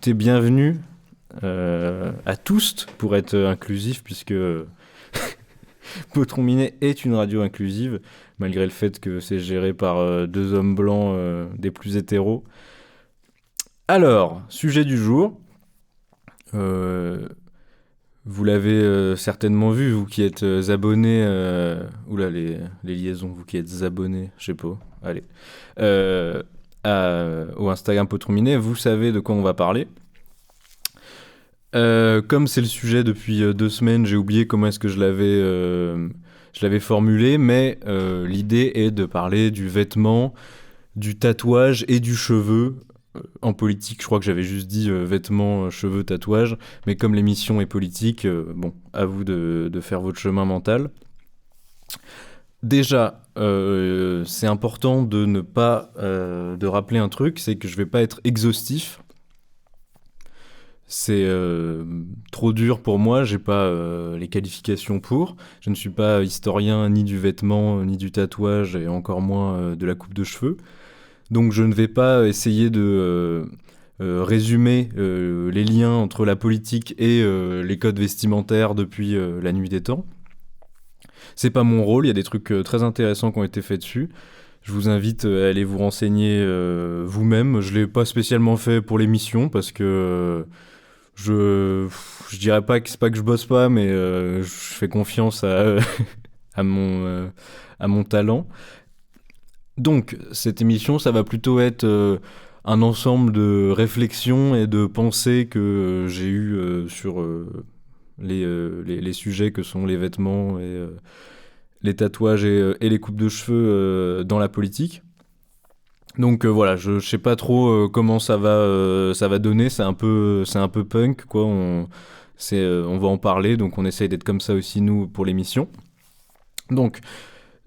écoutez, bienvenue à tous pour être inclusif, puisque Potron Minet est une radio inclusive, malgré le fait que c'est géré par deux hommes blancs des plus hétéros. Alors, sujet du jour. Euh, Vous l'avez certainement vu, vous qui êtes abonnés. Oula, les liaisons, vous qui êtes abonnés, je sais pas. Allez. Euh, Au Instagram Potron Minet, vous savez de quoi on va parler. Comme c'est le sujet depuis 2 semaines, j'ai oublié comment est-ce que je l'avais formulé, mais l'idée est de parler du vêtement, du tatouage et du cheveu. En politique, je crois que j'avais juste dit vêtements, cheveux, tatouage, mais comme l'émission est politique, bon, à vous de faire votre chemin mental. Déjà, c'est important de ne pas de rappeler un truc, c'est que je vais pas être exhaustif. C'est trop dur pour moi, j'ai pas les qualifications pour. Je ne suis pas historien ni du vêtement, ni du tatouage, et encore moins de la coupe de cheveux. Donc je ne vais pas essayer de résumer les liens entre la politique et les codes vestimentaires depuis la nuit des temps. C'est pas mon rôle, il y a des trucs très intéressants qui ont été faits dessus. Je vous invite à aller vous renseigner vous-même. Je l'ai pas spécialement fait pour l'émission parce que je dirais pas que c'est pas que je bosse pas, mais je fais confiance à mon talent. Donc, cette émission, ça va plutôt être un ensemble de réflexions et de pensées que j'ai eues sur les sujets que sont les vêtements et les tatouages et les coupes de cheveux dans la politique. Donc voilà, je sais pas trop comment ça va donner, c'est un peu punk quoi, on va en parler, donc on essaye d'être comme ça aussi nous pour l'émission. Donc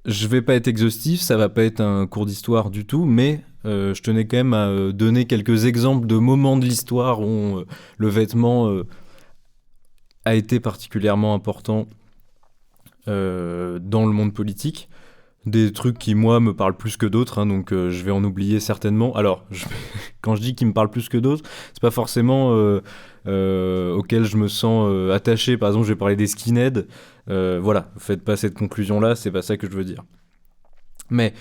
je vais pas être exhaustif, ça va pas être un cours d'histoire du tout, mais je tenais quand même à donner quelques exemples de moments de l'histoire où le vêtement a été particulièrement important dans le monde politique. Des trucs qui, moi, me parlent plus que d'autres, hein, donc je vais en oublier certainement. Alors, quand je dis qu'ils me parlent plus que d'autres, c'est pas forcément auxquels je me sens attaché. Par exemple, je vais parler des skinheads. Voilà, faites pas cette conclusion-là, c'est pas ça que je veux dire. Mais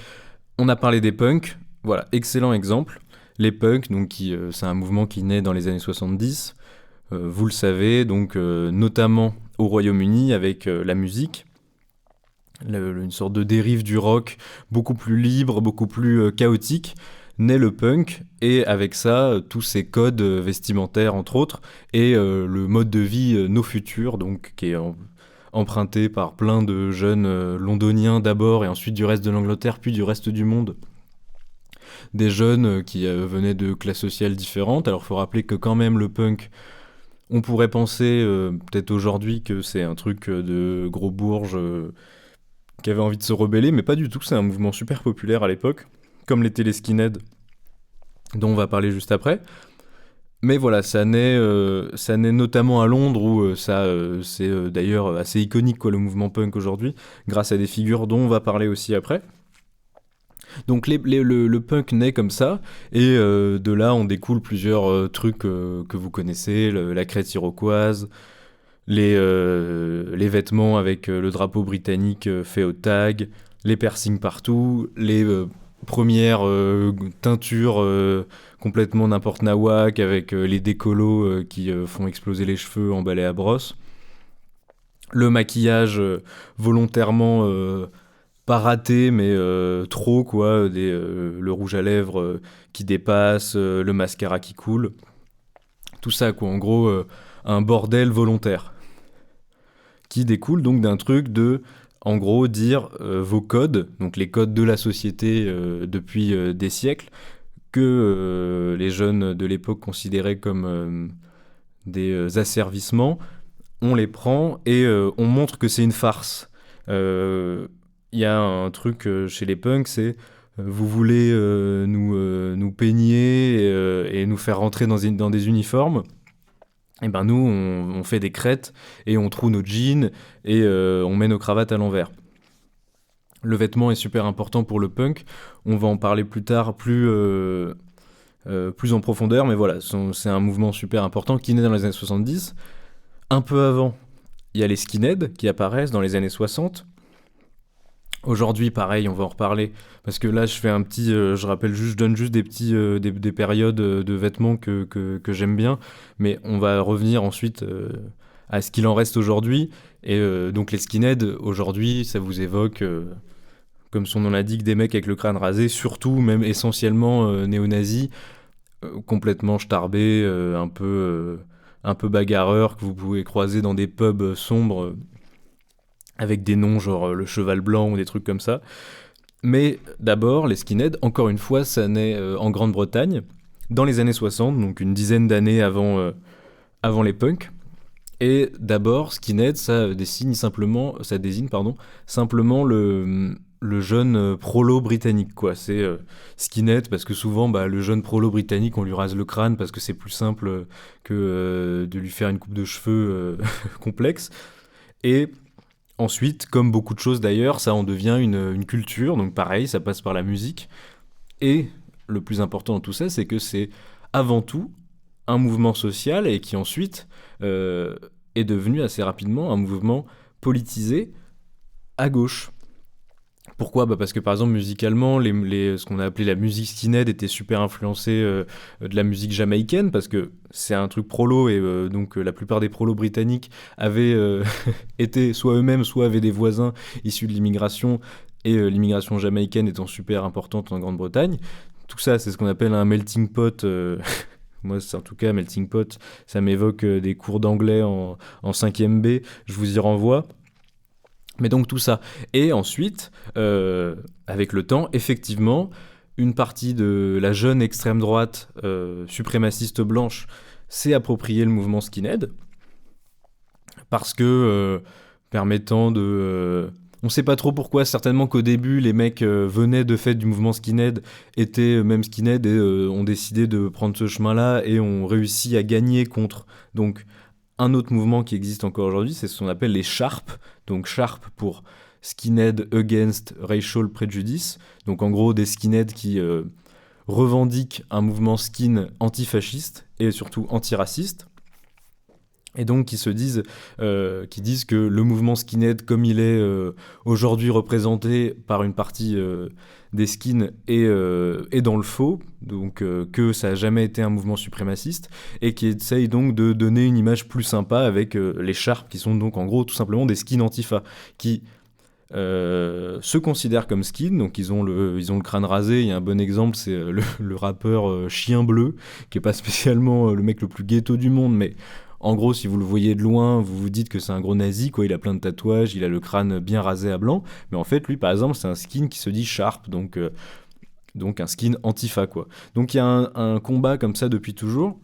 on a parlé des punks, voilà, excellent exemple. Les punks, donc c'est un mouvement qui naît dans les années 70, vous le savez, donc notamment au Royaume-Uni avec la musique. Une sorte de dérive du rock beaucoup plus libre, beaucoup plus chaotique, naît le punk, et avec ça, tous ces codes vestimentaires, entre autres, et le mode de vie No Future, donc, qui est emprunté par plein de jeunes londoniens d'abord, et ensuite du reste de l'Angleterre, puis du reste du monde. Des jeunes qui venaient de classes sociales différentes. Alors il faut rappeler que quand même le punk, on pourrait penser, peut-être aujourd'hui, que c'est un truc de gros bourges qui avait envie de se rebeller, mais pas du tout, c'est un mouvement super populaire à l'époque, comme l'étaient les skinheads, dont on va parler juste après. Mais voilà, ça naît notamment à Londres, où c'est d'ailleurs assez iconique quoi, le mouvement punk aujourd'hui, grâce à des figures dont on va parler aussi après. Donc le punk naît comme ça, et de là on découle plusieurs trucs que vous connaissez, la crête iroquoise, les vêtements avec le drapeau britannique fait au tag, les piercings partout, les premières teintures complètement n'importe nawak avec les décolos qui font exploser les cheveux en balai à brosse, le maquillage volontairement pas raté mais trop quoi, le rouge à lèvres qui dépasse, le mascara qui coule, tout ça quoi, en gros un bordel volontaire qui découle donc d'un truc de, en gros, dire vos codes, donc les codes de la société depuis des siècles, que les jeunes de l'époque considéraient comme des asservissements, on les prend et on montre que c'est une farce. Il y a un truc chez les punks, c'est vous voulez nous peigner et nous faire rentrer dans des uniformes. Et ben nous, on fait des crêtes et on troue nos jeans et on met nos cravates à l'envers. Le vêtement est super important pour le punk. On va en parler plus tard, plus en profondeur, mais voilà, c'est un mouvement super important qui naît dans les années 70. Un peu avant, il y a les skinheads qui apparaissent dans les années 60. Aujourd'hui, pareil, on va en reparler, parce que là, je fais un petit, je rappelle juste, je donne juste des petits, des périodes de vêtements que j'aime bien, mais on va revenir ensuite à ce qu'il en reste aujourd'hui. Et donc les skinheads, aujourd'hui, ça vous évoque, comme son nom l'indique, des mecs avec le crâne rasé, surtout, même essentiellement néo-nazis, complètement starbés, un peu bagarreurs, que vous pouvez croiser dans des pubs sombres, avec des noms genre le cheval blanc ou des trucs comme ça. Mais d'abord, les skinheads, encore une fois, ça naît en Grande-Bretagne, dans les années 60, donc une dizaine d'années avant les punks. Et d'abord, skinhead, ça désigne simplement le jeune prolo britannique, quoi. C'est skinhead parce que souvent, bah, le jeune prolo britannique, on lui rase le crâne parce que c'est plus simple que de lui faire une coupe de cheveux complexe. Et ensuite, comme beaucoup de choses d'ailleurs, ça en devient une culture, donc pareil, ça passe par la musique. Et le plus important dans tout ça, c'est que c'est avant tout un mouvement social et qui ensuite euh, est devenu assez rapidement un mouvement politisé à gauche. Pourquoi ? Bah parce que par exemple musicalement, ce qu'on a appelé la musique skinhead était super influencée de la musique jamaïcaine, parce que c'est un truc prolo, et donc la plupart des prolos britanniques avaient été soit eux-mêmes, soit avaient des voisins issus de l'immigration, et l'immigration jamaïcaine étant super importante en Grande-Bretagne. Tout ça, c'est ce qu'on appelle un melting pot. Moi, c'est en tout cas melting pot, ça m'évoque des cours d'anglais en 5e B, je vous y renvoie. Mais donc tout ça. Et ensuite, avec le temps, effectivement, une partie de la jeune extrême droite suprémaciste blanche s'est approprié le mouvement skinhead, parce que permettant de... on sait pas trop pourquoi, certainement qu'au début, les mecs venaient de fait du mouvement skinhead, étaient même skinhead, et ont décidé de prendre ce chemin-là, et ont réussi à gagner contre... Donc, un autre mouvement qui existe encore aujourd'hui, c'est ce qu'on appelle les SHARP. Donc SHARP pour Skinhead Against Racial Prejudice. Donc en gros des skinheads qui revendiquent un mouvement skin antifasciste et surtout antiraciste. Et donc qui disent que le mouvement skinhead, comme il est aujourd'hui représenté par une partie des skins, est dans le faux, donc que ça n'a jamais été un mouvement suprémaciste, et qui essaye donc de donner une image plus sympa avec les Sharp, qui sont donc en gros tout simplement des skins antifa, qui se considèrent comme skins, donc ils ont le crâne rasé. Il y a un bon exemple, c'est le rappeur Chien Bleu, qui est pas spécialement le mec le plus ghetto du monde, mais en gros, si vous le voyez de loin, vous vous dites que c'est un gros nazi, quoi. Il a plein de tatouages, il a le crâne bien rasé à blanc. Mais en fait, lui, par exemple, c'est un skin qui se dit Sharp, donc un skin antifa, quoi. Donc il y a un combat comme ça depuis toujours,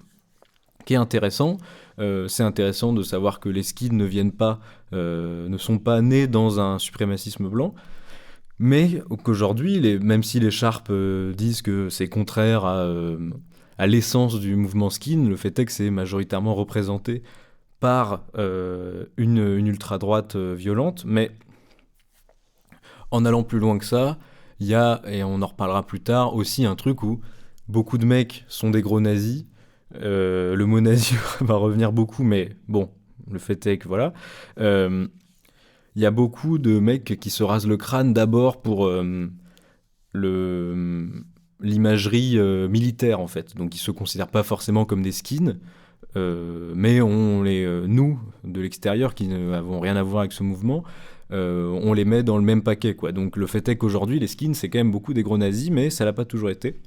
qui est intéressant. C'est intéressant de savoir que les skins ne sont pas nés dans un suprémacisme blanc, mais qu'aujourd'hui, même si les Sharp disent que c'est contraire à l'essence du mouvement skin, le fait est que c'est majoritairement représenté par une ultra-droite violente. Mais en allant plus loin que ça, il y a, et on en reparlera plus tard, aussi un truc où beaucoup de mecs sont des gros nazis. Le mot nazi va revenir beaucoup, mais bon, le fait est que voilà. Il y a beaucoup de mecs qui se rasent le crâne d'abord pour l'imagerie militaire, en fait. Donc ils se considèrent pas forcément comme des skins, mais nous, de l'extérieur, qui n'avons rien à voir avec ce mouvement, on les met dans le même paquet, quoi. Donc le fait est qu'aujourd'hui, les skins, c'est quand même beaucoup des gros nazis, mais ça l'a pas toujours été.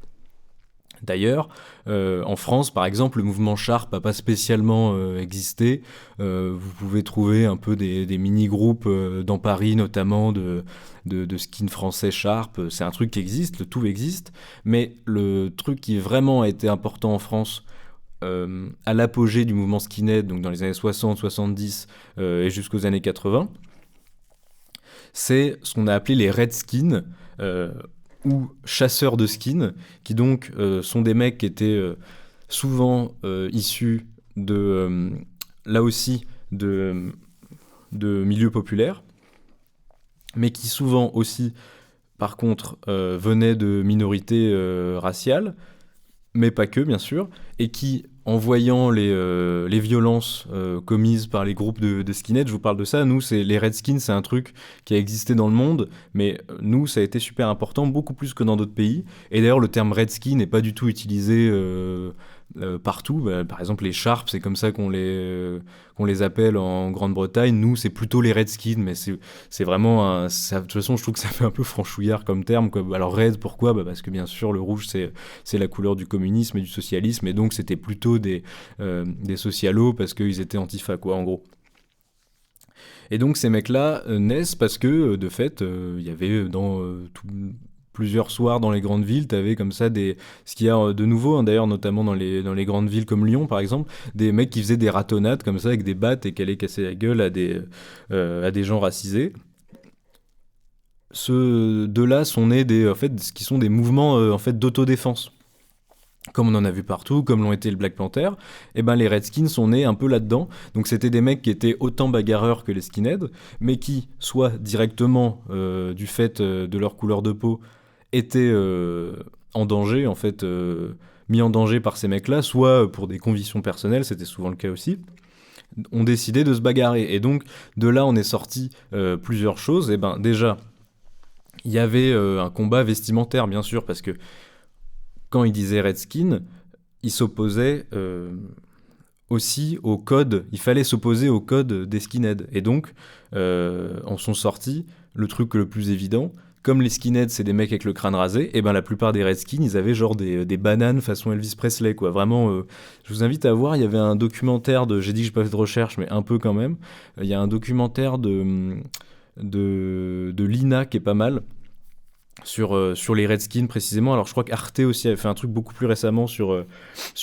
D'ailleurs, en France, par exemple, le mouvement Sharp n'a pas spécialement existé. Vous pouvez trouver un peu des mini-groupes dans Paris, notamment de skins français Sharp. C'est un truc qui existe, le tout existe. Mais le truc qui vraiment a été important en France à l'apogée du mouvement skinhead, donc dans les années 60, 70 et jusqu'aux années 80, c'est ce qu'on a appelé les Redskins, ou chasseurs de skins, qui donc sont des mecs qui étaient souvent issus là aussi, de milieux populaires, mais qui souvent aussi, par contre, venaient de minorités raciales, mais pas que, bien sûr, et qui, en voyant les violences commises par les groupes de skinheads, je vous parle de ça, nous, les Redskins, c'est un truc qui a existé dans le monde, mais nous, ça a été super important, beaucoup plus que dans d'autres pays, et d'ailleurs, le terme Redskin n'est pas du tout utilisé partout. Bah, par exemple, les Sharps, c'est comme ça qu'on les appelle en Grande-Bretagne. Nous, c'est plutôt les Redskins, mais c'est vraiment de toute façon, je trouve que ça fait un peu franchouillard comme terme, quoi. Alors Red, pourquoi? Bah, parce que bien sûr, le rouge, c'est la couleur du communisme et du socialisme, et donc c'était plutôt des socialos parce qu'ils étaient antifa, quoi, en gros. Et donc ces mecs-là naissent parce que, de fait, il y avait plusieurs soirs dans les grandes villes, t'avais comme ça ce qu'il y a de nouveau, hein, d'ailleurs, notamment dans les grandes villes comme Lyon, par exemple, des mecs qui faisaient des ratonnades comme ça avec des battes et qui allaient casser la gueule à des gens racisés. De là sont nés en fait, ce qui sont des mouvements en fait d'autodéfense. Comme on en a vu partout, comme l'ont été le Black Panther, et ben les Redskins sont nés un peu là-dedans. Donc c'était des mecs qui étaient autant bagarreurs que les skinheads, mais qui, soit directement du fait de leur couleur de peau, étaient en danger, en fait, mis en danger par ces mecs-là, soit pour des convictions personnelles, c'était souvent le cas aussi, ont décidé de se bagarrer. Et donc de là on est sorti plusieurs choses. Et ben déjà, il y avait un combat vestimentaire, bien sûr, parce que quand il disait Redskin, il s'opposait aussi au code, il fallait s'opposer au code des skinheads. Et donc, en sont sortis le truc le plus évident, comme les skinheads, c'est des mecs avec le crâne rasé, et ben la plupart des Redskins, ils avaient genre des bananes façon Elvis Presley, quoi. Vraiment, je vous invite à voir, il y avait un documentaire j'ai dit que j'ai pas fait de recherche, mais un peu quand même. Il y a un documentaire de Lina qui est pas mal, sur les Redskins précisément. Alors je crois qu'Arte aussi avait fait un truc beaucoup plus récemment sur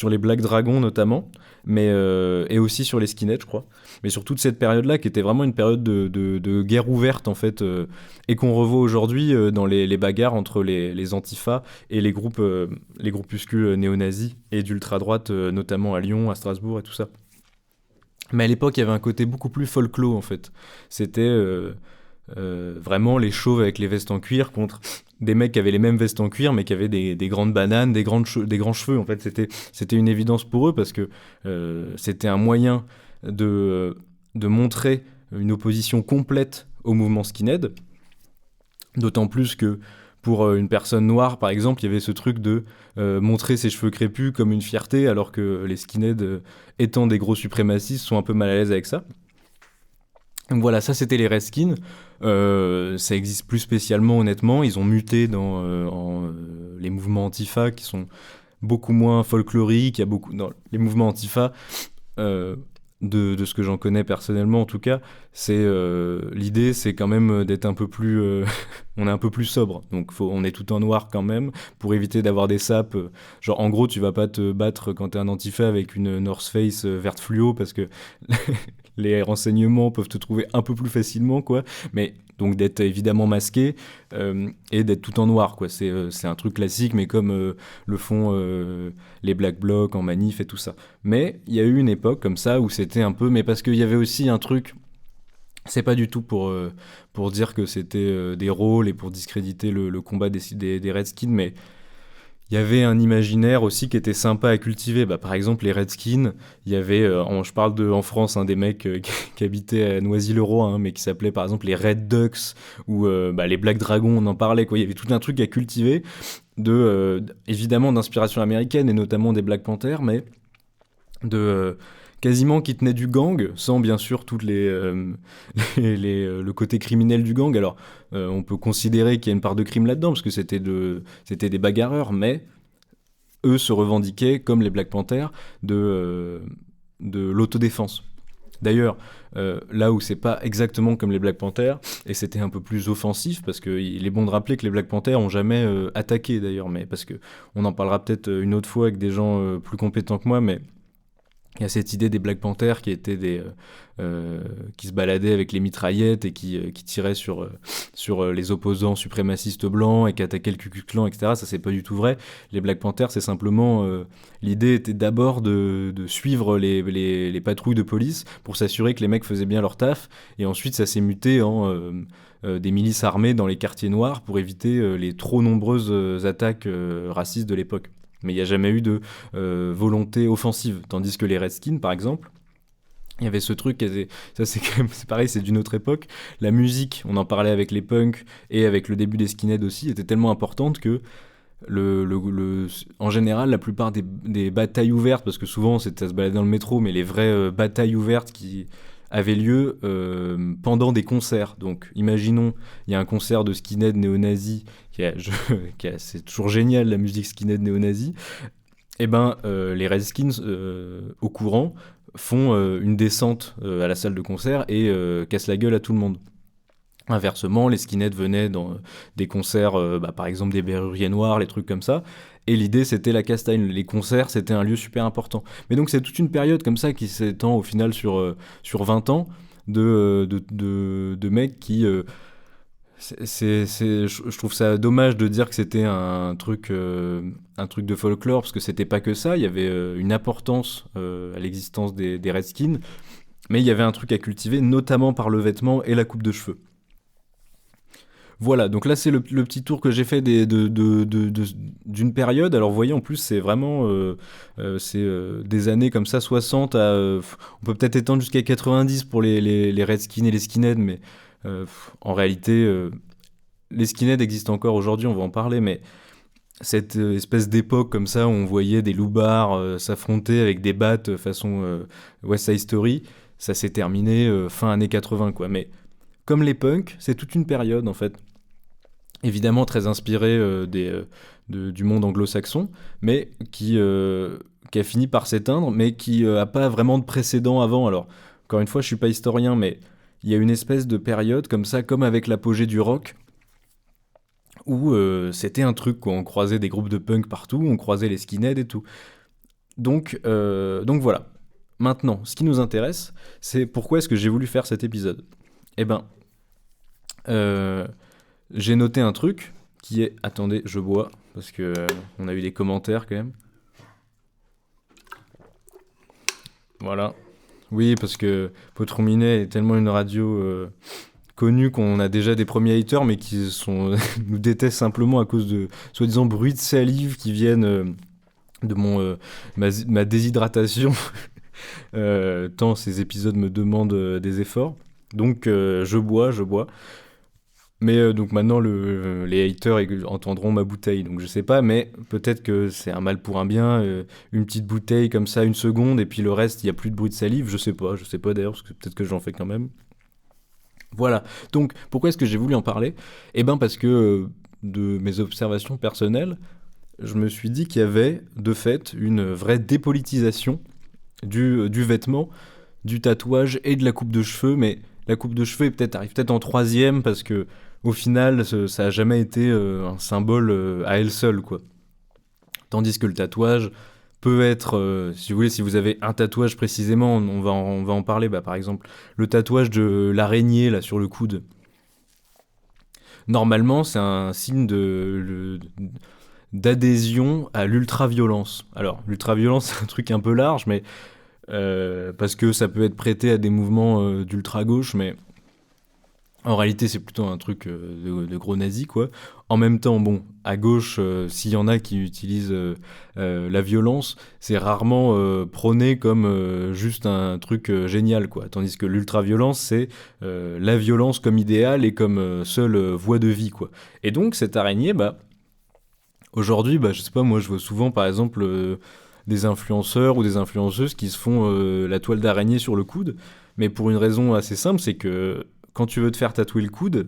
les Black Dragons notamment, et aussi sur les skinheads je crois. Mais sur toute cette période-là qui était vraiment une période de guerre ouverte en fait, et qu'on revoit aujourd'hui dans les bagarres entre les antifas et les groupuscules néo-nazis et d'ultra-droite, notamment à Lyon, à Strasbourg et tout ça. Mais à l'époque, il y avait un côté beaucoup plus folklore en fait. C'était vraiment les chauves avec les vestes en cuir contre des mecs qui avaient les mêmes vestes en cuir mais qui avaient des grandes bananes, des grands cheveux. En fait, c'était une évidence pour eux parce que c'était un moyen de montrer une opposition complète au mouvement skinhead. D'autant plus que pour une personne noire, par exemple, il y avait ce truc de montrer ses cheveux crépus comme une fierté, alors que les skinheads, étant des gros suprémacistes, sont un peu mal à l'aise avec ça. Donc voilà, ça c'était les Redskins. Ça existe plus spécialement, honnêtement. Ils ont muté dans les mouvements antifa qui sont beaucoup moins folkloriques. Il y a beaucoup dans les mouvements antifa, euh, de ce que j'en connais personnellement en tout cas. L'idée, c'est quand même d'être un peu plus, on est un peu plus sobre. Donc on est tout en noir quand même pour éviter d'avoir des sapes. Genre en gros, tu vas pas te battre quand t'es un antifa avec une North Face verte fluo parce que les renseignements peuvent te trouver un peu plus facilement, quoi. Mais donc d'être évidemment masqué et d'être tout en noir, quoi. C'est un truc classique, mais comme le font les Black Blocs en manif et tout ça. Mais il y a eu une époque comme ça où c'était un peu... Mais parce qu'il y avait aussi un truc... C'est pas du tout pour dire que c'était des rôles et pour discréditer le combat des Redskins, mais il y avait un imaginaire aussi qui était sympa à cultiver. Bah, par exemple, les Redskins, il y avait, je parle en France, hein, des mecs qui habitaient à Noisy-le-Roi, hein, mais qui s'appelaient par exemple les Red Ducks ou les Black Dragons, on en parlait, quoi. Il y avait tout un truc à cultiver, évidemment d'inspiration américaine et notamment des Black Panthers, mais de quasiment qui tenait du gang, sans bien sûr toutes le côté criminel du gang. Alors, on peut considérer qu'il y a une part de crime là-dedans, parce que c'était des bagarreurs, mais eux se revendiquaient, comme les Black Panthers, de l'autodéfense. D'ailleurs, là où c'est pas exactement comme les Black Panthers, et c'était un peu plus offensif, parce qu'il est bon de rappeler que les Black Panthers ont jamais attaqué d'ailleurs, mais parce que on en parlera peut-être une autre fois avec des gens plus compétents que moi, mais il y a cette idée des Black Panthers qui étaient qui se baladaient avec les mitraillettes et qui tiraient sur les opposants suprémacistes blancs et qui attaquaient le Ku Klux Klan, etc. Ça, c'est pas du tout vrai. Les Black Panthers, c'est simplement... l'idée était d'abord de suivre les patrouilles de police pour s'assurer que les mecs faisaient bien leur taf. Et ensuite, ça s'est muté en des milices armées dans les quartiers noirs pour éviter les trop nombreuses attaques racistes de l'époque. Mais il n'y a jamais eu de volonté offensive. Tandis que les Redskins, par exemple, il y avait ce truc, ça c'est quand même, c'est pareil, c'est d'une autre époque. La musique, on en parlait avec les punks et avec le début des skinheads aussi, était tellement importante que en général, la plupart des batailles ouvertes, parce que souvent ça se baladait dans le métro, mais les vraies batailles ouvertes qui avaient lieu pendant des concerts. Donc imaginons, il y a un concert de skinhead néo-nazi, c'est toujours génial la musique skinhead néo-nazi, et ben les Redskins, au courant, font une descente à la salle de concert et cassent la gueule à tout le monde. Inversement, les skinheads venaient dans des concerts, par exemple des Berruriers Noirs, les trucs comme ça, et l'idée c'était la castagne. Les concerts, c'était un lieu super important. Mais donc c'est toute une période comme ça qui s'étend au final sur 20 ans de mecs qui... je trouve ça dommage de dire que c'était un truc de folklore, parce que c'était pas que ça, il y avait une importance à l'existence des Redskins, mais il y avait un truc à cultiver, notamment par le vêtement et la coupe de cheveux. Voilà, donc là c'est le petit tour que j'ai fait d'une période. Alors vous voyez, en plus c'est vraiment des années comme ça, 60 à... on peut peut-être étendre jusqu'à 90 pour les Redskins et les skinheads, mais en réalité, les skinheads existent encore aujourd'hui, on va en parler, mais cette espèce d'époque comme ça où on voyait des loupards s'affronter avec des battes façon West Side Story, ça s'est terminé fin années 80, quoi. Mais comme les punks, c'est toute une période en fait. Évidemment très inspirée du monde anglo-saxon, mais qui a fini par s'éteindre, mais qui a pas vraiment de précédent avant. Alors, encore une fois, je suis pas historien, mais il y a une espèce de période comme ça, comme avec l'apogée du rock, où c'était un truc, quoi. On croisait des groupes de punk partout, on croisait les skinheads et tout. Donc voilà. Maintenant, ce qui nous intéresse, c'est pourquoi est-ce que j'ai voulu faire cet épisode. Eh ben, j'ai noté un truc qui est... Attendez, je bois, parce que on a eu des commentaires quand même. Voilà. Oui, parce que Potrominet est tellement une radio connue qu'on a déjà des premiers haters, mais qui nous détestent simplement à cause de soi-disant bruits de salive qui viennent de ma déshydratation, tant ces épisodes me demandent des efforts. Donc je bois. Mais donc maintenant, les haters entendront ma bouteille, donc je sais pas, mais peut-être que c'est un mal pour un bien, une petite bouteille comme ça, une seconde, et puis le reste, il n'y a plus de bruit de salive, je sais pas d'ailleurs, parce que peut-être que j'en fais quand même. Voilà, donc pourquoi est-ce que j'ai voulu en parler? Eh ben parce que de mes observations personnelles, je me suis dit qu'il y avait de fait une vraie dépolitisation du vêtement, du tatouage et de la coupe de cheveux, mais la coupe de cheveux arrive peut-être en troisième parce que au final ça a jamais été un symbole à elle seule, quoi. Tandis que le tatouage peut être, si vous voulez, si vous avez un tatouage précisément, on va en parler, par exemple le tatouage de l'araignée là sur le coude. Normalement c'est un signe d'adhésion à l'ultraviolence. Alors l'ultraviolence c'est un truc un peu large, mais parce que ça peut être prêté à des mouvements d'ultra-gauche, mais en réalité c'est plutôt un truc de gros nazis, quoi. En même temps, bon, à gauche, s'il y en a qui utilisent la violence, c'est rarement prôné comme juste un truc génial, quoi. Tandis que l'ultra-violence, c'est la violence comme idéal et comme seule voie de vie, quoi. Et donc cette araignée, aujourd'hui, je sais pas, moi je vois souvent par exemple des influenceurs ou des influenceuses qui se font la toile d'araignée sur le coude, mais pour une raison assez simple, c'est que quand tu veux te faire tatouer le coude,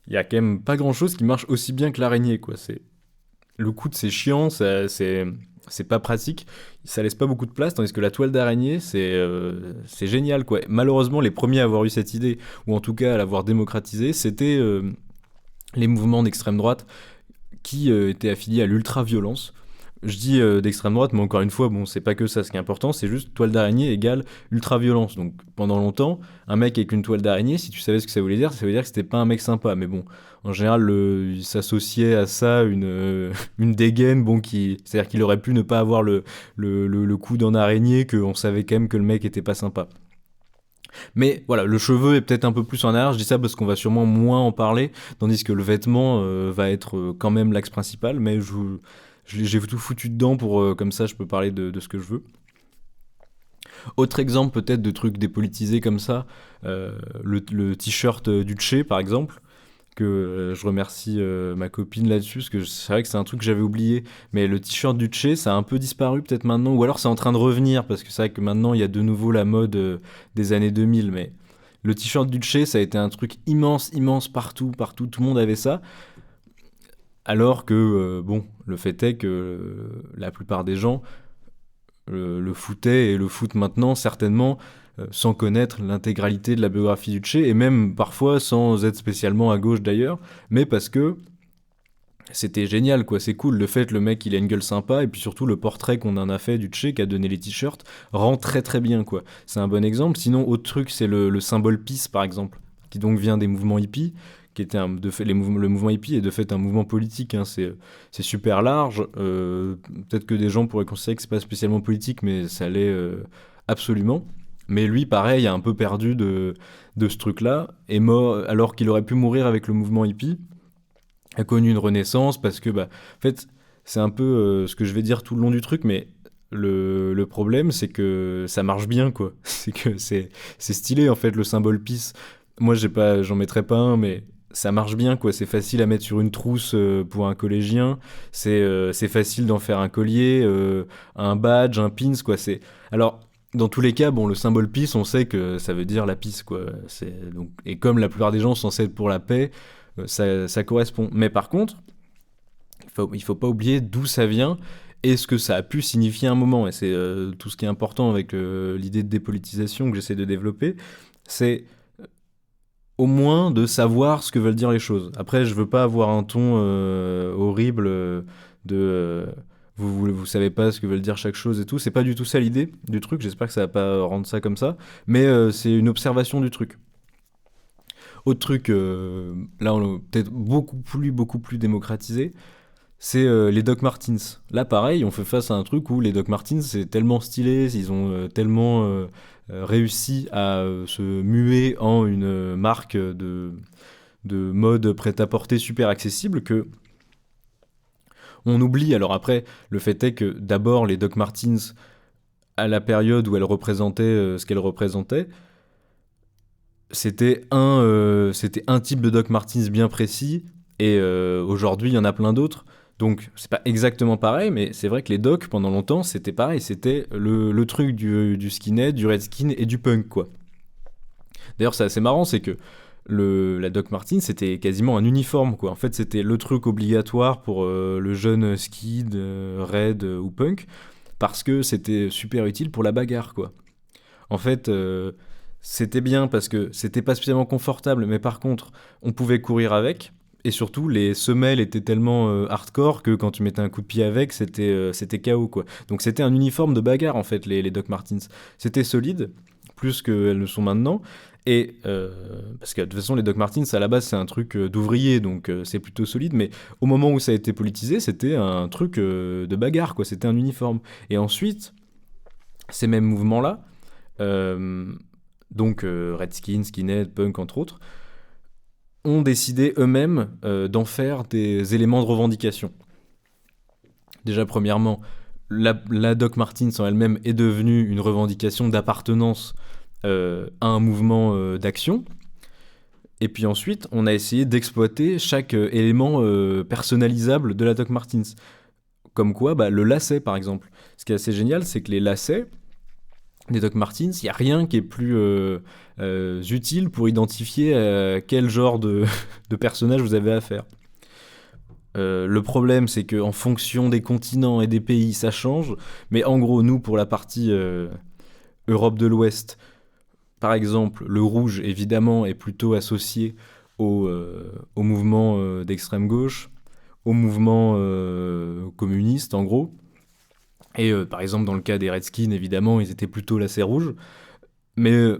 il y a quand même pas grand chose qui marche aussi bien que l'araignée, quoi. Le coude c'est chiant, c'est pas pratique, ça laisse pas beaucoup de place, tandis que la toile d'araignée c'est génial, quoi. Malheureusement, les premiers à avoir eu cette idée, ou en tout cas à l'avoir démocratisée, c'était les mouvements d'extrême droite qui étaient affiliés à l'ultra-violence. Je dis d'extrême droite, mais encore une fois, bon, c'est pas que ça. Ce qui est important, c'est juste toile d'araignée égale ultra-violence. Donc pendant longtemps, un mec avec une toile d'araignée, si tu savais ce que ça voulait dire que c'était pas un mec sympa. Mais bon, en général, il s'associait à ça une dégaine, bon, c'est-à-dire qu'il aurait pu ne pas avoir le coude en araignée, qu'on savait quand même que le mec était pas sympa. Mais voilà, le cheveu est peut-être un peu plus en arrière, je dis ça parce qu'on va sûrement moins en parler, tandis que le vêtement va être quand même l'axe principal, mais j'ai tout foutu dedans pour comme ça je peux parler de ce que je veux. Autre exemple peut-être de trucs dépolitisés comme ça, le t-shirt du Tché par exemple, que je remercie ma copine là-dessus, parce que c'est vrai que c'est un truc que j'avais oublié, mais le t-shirt du Tché, ça a un peu disparu peut-être maintenant, ou alors c'est en train de revenir, parce que c'est vrai que maintenant il y a de nouveau la mode des années 2000, mais le t-shirt du Tché, ça a été un truc immense, immense partout, tout le monde avait ça, alors que, bon, le fait est que la plupart des gens le foutaient et le foutent maintenant, certainement, sans connaître l'intégralité de la biographie du Tché, et même parfois sans être spécialement à gauche d'ailleurs, mais parce que c'était génial, quoi, c'est cool. Le fait, le mec, il a une gueule sympa, et puis surtout, le portrait qu'on en a fait du Tché, qui a donné les t-shirts, rend très très bien, quoi. C'est un bon exemple. Sinon, autre truc, c'est le symbole peace, par exemple, qui donc vient des mouvements hippies, qui était de fait, le mouvement hippie est de fait un mouvement politique, hein, c'est super large. Peut-être que des gens pourraient considérer que c'est pas spécialement politique, mais ça l'est absolument. Mais lui, pareil, a un peu perdu de ce truc-là, est mort alors qu'il aurait pu mourir avec le mouvement hippie, a connu une renaissance parce que, bah, en fait, c'est un peu ce que je vais dire tout le long du truc, mais le problème, c'est que ça marche bien, quoi. C'est que c'est stylé, en fait, le symbole peace. Moi, j'en mettrais pas un, mais ça marche bien, quoi. C'est facile à mettre sur une trousse pour un collégien. C'est facile d'en faire un collier, un badge, un pins, quoi. Alors, dans tous les cas, bon, le symbole peace, on sait que ça veut dire la peace, quoi. Et comme la plupart des gens sont censés être pour la paix, ça correspond. Mais par contre, il faut pas oublier d'où ça vient et ce que ça a pu signifier à un moment. Et c'est tout ce qui est important avec l'idée de dépolitisation que j'essaie de développer, c'est au moins de savoir ce que veulent dire les choses. Après, je veux pas avoir un ton horrible de vous savez pas ce que veulent dire chaque chose et tout. C'est pas du tout ça l'idée du truc. J'espère que ça va pas rendre ça comme ça. Mais c'est une observation du truc. Autre truc, là on est peut-être beaucoup plus démocratisé, c'est les Doc Martens. Là pareil, on fait face à un truc où les Doc Martens c'est tellement stylé, ils ont tellement réussi à se muer en une marque de mode prêt-à-porter super accessible que on oublie. Alors après, le fait est que d'abord les Doc Martens, à la période où elles représentaient ce qu'elles représentaient, c'était un type de Doc Martens bien précis, et aujourd'hui il y en a plein d'autres. Donc c'est pas exactement pareil, mais c'est vrai que les Doc pendant longtemps c'était pareil, c'était le truc du skinhead, du redskin et du punk, quoi. D'ailleurs c'est assez marrant, c'est que la Doc Martens c'était quasiment un uniforme, quoi. En fait c'était le truc obligatoire pour le jeune skid, red ou punk, parce que c'était super utile pour la bagarre, quoi. En fait, c'était bien parce que c'était pas spécialement confortable, mais par contre, on pouvait courir avec. Et surtout, les semelles étaient tellement hardcore que quand tu mettais un coup de pied avec, c'était KO, quoi. Donc c'était un uniforme de bagarre, en fait, les Doc Martens. C'était solide, plus qu'elles le sont maintenant. Et parce que de toute façon, les Doc Martens, à la base, c'est un truc d'ouvrier, donc c'est plutôt solide. Mais au moment où ça a été politisé, c'était un truc de bagarre, quoi. C'était un uniforme. Et ensuite, ces mêmes mouvements-là, euh, donc Redskins, Skinhead, Punk entre autres, ont décidé eux-mêmes d'en faire des éléments de revendication. Déjà, premièrement, la Doc Martens en elle-même est devenue une revendication d'appartenance à un mouvement d'action. Et puis ensuite, on a essayé d'exploiter chaque élément personnalisable de la Doc Martens. Comme quoi, bah, le lacet par exemple. Ce qui est assez génial, c'est que les lacets des Doc Martens, il n'y a rien qui est plus utile pour identifier quel genre de personnage vous avez à faire. Le problème, c'est qu'en fonction des continents et des pays, ça change. Mais en gros, nous, pour la partie Europe de l'Ouest, par exemple, le rouge, évidemment, est plutôt associé au mouvement d'extrême gauche, au mouvement communiste, en gros. Et par exemple, dans le cas des Redskins, évidemment, ils étaient plutôt lacets rouges. Mais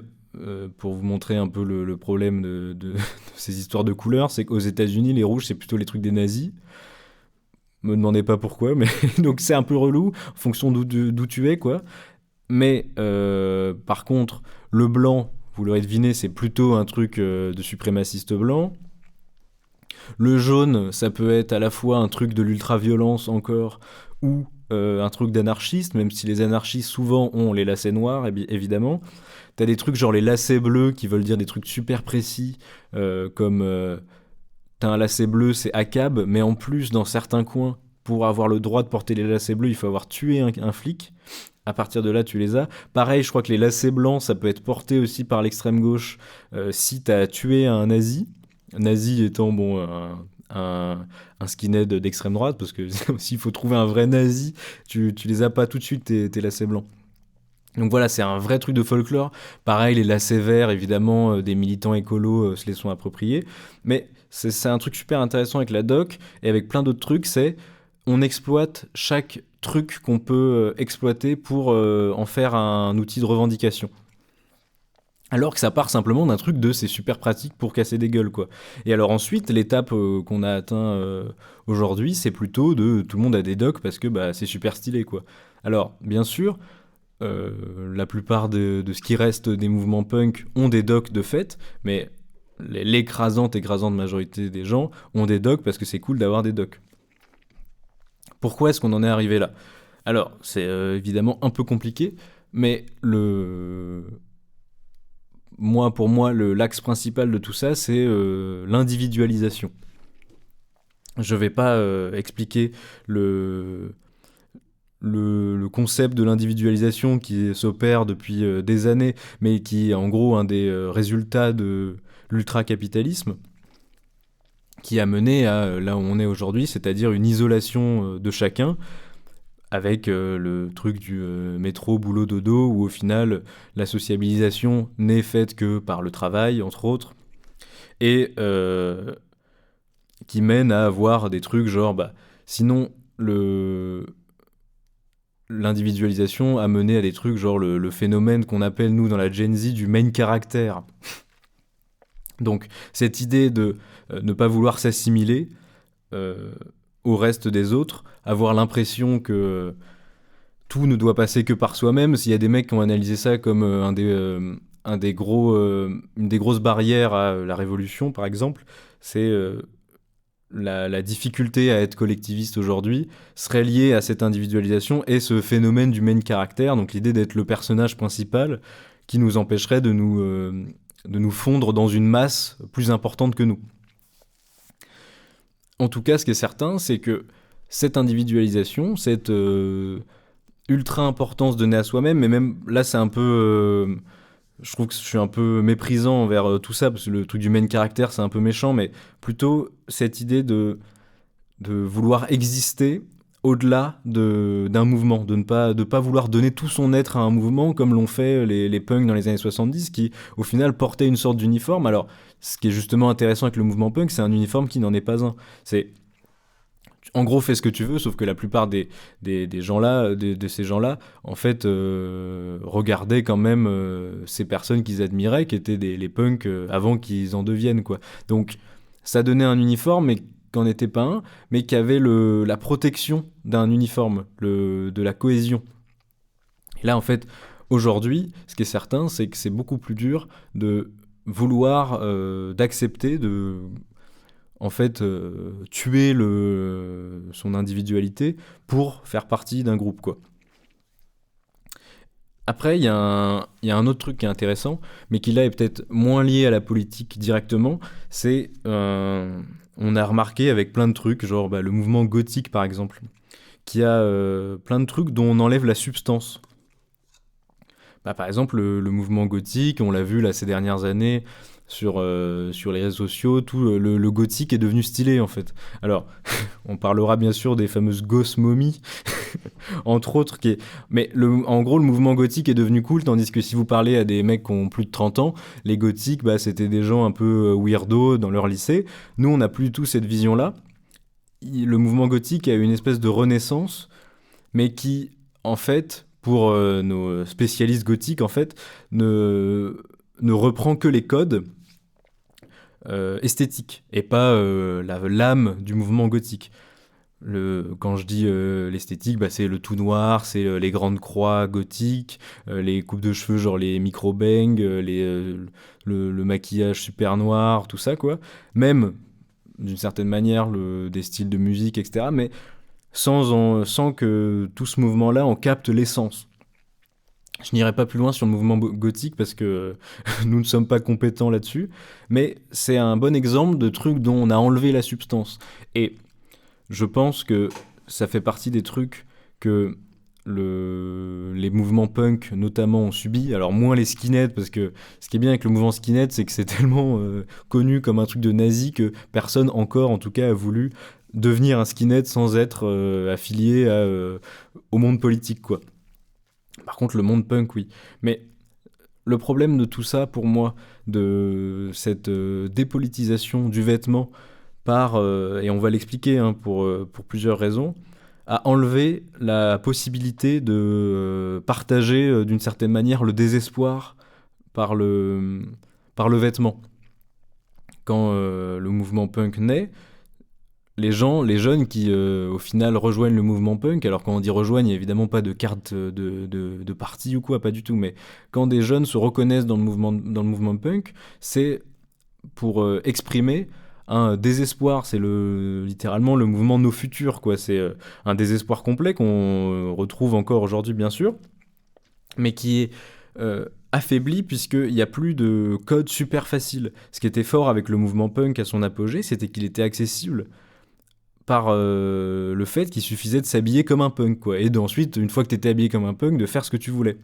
pour vous montrer un peu le problème de ces histoires de couleurs, c'est qu'aux États-Unis, les rouges, c'est plutôt les trucs des nazis. Me demandez pas pourquoi, mais donc c'est un peu relou en fonction d'où tu es, quoi. Mais par contre, le blanc, vous l'aurez deviné, c'est plutôt un truc de suprémaciste blanc. Le jaune, ça peut être à la fois un truc de l'ultra-violence encore, ou un truc d'anarchiste, même si les anarchistes souvent ont les lacets noirs, évidemment. T'as des trucs genre les lacets bleus qui veulent dire des trucs super précis, comme t'as un lacet bleu, c'est ACAB, mais en plus, dans certains coins, pour avoir le droit de porter les lacets bleus, il faut avoir tué un flic. À partir de là, tu les as. Pareil, je crois que les lacets blancs, ça peut être porté aussi par l'extrême gauche si t'as tué un nazi. Nazi étant, bon, un skinhead d'extrême droite, parce que s'il faut trouver un vrai nazi, tu les as pas tout de suite, tes lacets blancs. Donc voilà, c'est un vrai truc de folklore. Pareil, les lacets verts, évidemment, des militants écolos se les sont appropriés. Mais c'est un truc super intéressant avec la doc et avec plein d'autres trucs, c'est on exploite chaque truc qu'on peut exploiter pour en faire un outil de revendication. Alors que ça part simplement d'un truc de c'est super pratique pour casser des gueules, quoi. Et alors ensuite, l'étape qu'on a atteint aujourd'hui, c'est plutôt de tout le monde a des docs parce que bah, c'est super stylé, quoi. Alors, bien sûr, la plupart de ce qui reste des mouvements punk ont des docs de fait, mais l'écrasante majorité des gens ont des docs parce que c'est cool d'avoir des docs. Pourquoi est-ce qu'on en est arrivé là? Alors, c'est évidemment un peu compliqué, mais pour moi, l'axe principal de tout ça, c'est l'individualisation. Je vais pas expliquer le concept de l'individualisation qui s'opère depuis des années, mais qui est en gros un des résultats de l'ultracapitalisme, qui a mené à là où on est aujourd'hui, c'est-à-dire une isolation de chacun, avec le truc du métro, boulot, dodo, où au final, la sociabilisation n'est faite que par le travail, entre autres, et qui mène à avoir des trucs genre, bah, sinon, l'individualisation a mené à des trucs genre le phénomène qu'on appelle, nous, dans la Gen Z, du main character. Donc, cette idée de ne pas vouloir s'assimiler au reste des autres, avoir l'impression que tout ne doit passer que par soi-même. S'il y a des mecs qui ont analysé ça comme une des grosses barrières à la révolution, par exemple, c'est la difficulté à être collectiviste aujourd'hui serait liée à cette individualisation et ce phénomène du main caractère, donc l'idée d'être le personnage principal qui nous empêcherait de nous fondre dans une masse plus importante que nous. En tout cas, ce qui est certain, c'est que cette individualisation, cette ultra importance donnée à soi-même, mais même là, c'est un peu... je trouve que je suis un peu méprisant envers tout ça, parce que le truc du main caractère, c'est un peu méchant, mais plutôt cette idée de vouloir exister au-delà d'un mouvement, de ne pas vouloir donner tout son être à un mouvement, comme l'ont fait les punks dans les années 70, qui, au final, portaient une sorte d'uniforme. Alors, ce qui est justement intéressant avec le mouvement punk, c'est un uniforme qui n'en est pas un. C'est... En gros, fais ce que tu veux, sauf que la plupart des gens-là, de ces gens-là, en fait, regardaient quand même ces personnes qu'ils admiraient, qui étaient les punks avant qu'ils en deviennent, quoi. Donc, ça donnait un uniforme, mais qu'en était pas un, mais qui avait la protection d'un uniforme, de la cohésion. Et là, en fait, aujourd'hui, ce qui est certain, c'est que c'est beaucoup plus dur de vouloir, d'accepter, de en fait tuer son individualité pour faire partie d'un groupe, quoi. Après, il y a un autre truc qui est intéressant, mais qui là est peut-être moins lié à la politique directement, c'est on a remarqué avec plein de trucs, genre le mouvement gothique par exemple, qui a plein de trucs dont on enlève la substance. Par exemple, le mouvement gothique, on l'a vu là ces dernières années sur les réseaux sociaux, tout le gothique est devenu stylé en fait. Alors, on parlera bien sûr des fameuses ghost momies, entre autres, mais en gros, le mouvement gothique est devenu cool, tandis que si vous parlez à des mecs qui ont plus de 30 ans, les gothiques, c'était des gens un peu weirdo dans leur lycée. Nous, on n'a plus du tout cette vision-là. Le mouvement gothique a eu une espèce de renaissance, mais qui, en fait, pour nos spécialistes gothiques, en fait, ne reprend que les codes esthétiques, et pas l'âme du mouvement gothique. Quand je dis l'esthétique, c'est le tout noir, c'est les grandes croix gothiques, les coupes de cheveux genre les micro-bangs, le maquillage super noir, tout ça quoi. Même d'une certaine manière des styles de musique, etc., mais sans que tout ce mouvement-là en capte l'essence. Je n'irai pas plus loin sur le mouvement gothique parce que nous ne sommes pas compétents là-dessus, mais c'est un bon exemple de truc dont on a enlevé la substance. Et je pense que ça fait partie des trucs que les mouvements punk notamment ont subi. Alors moins les skinheads, parce que ce qui est bien avec le mouvement skinhead, c'est que c'est tellement connu comme un truc de nazi que personne encore, en tout cas, a voulu devenir un skinhead sans être affilié au monde politique, quoi. Par contre, le monde punk, oui. Mais le problème de tout ça, pour moi, de cette dépolitisation du vêtement par, et on va l'expliquer pour plusieurs raisons, a enlevé la possibilité de partager d'une certaine manière le désespoir par le vêtement. Quand le mouvement punk naît, les jeunes qui au final rejoignent le mouvement punk, alors quand on dit rejoignent, il n'y a évidemment pas de carte de parti ou quoi, pas du tout, mais quand des jeunes se reconnaissent dans le mouvement punk, c'est pour exprimer un désespoir, c'est littéralement le mouvement de nos futurs, quoi. C'est un désespoir complet qu'on retrouve encore aujourd'hui, bien sûr, mais qui est affaibli puisqu'il n'y a plus de code super facile. Ce qui était fort avec le mouvement punk à son apogée, c'était qu'il était accessible par le fait qu'il suffisait de s'habiller comme un punk, quoi. Et ensuite, une fois que tu étais habillé comme un punk, de faire ce que tu voulais.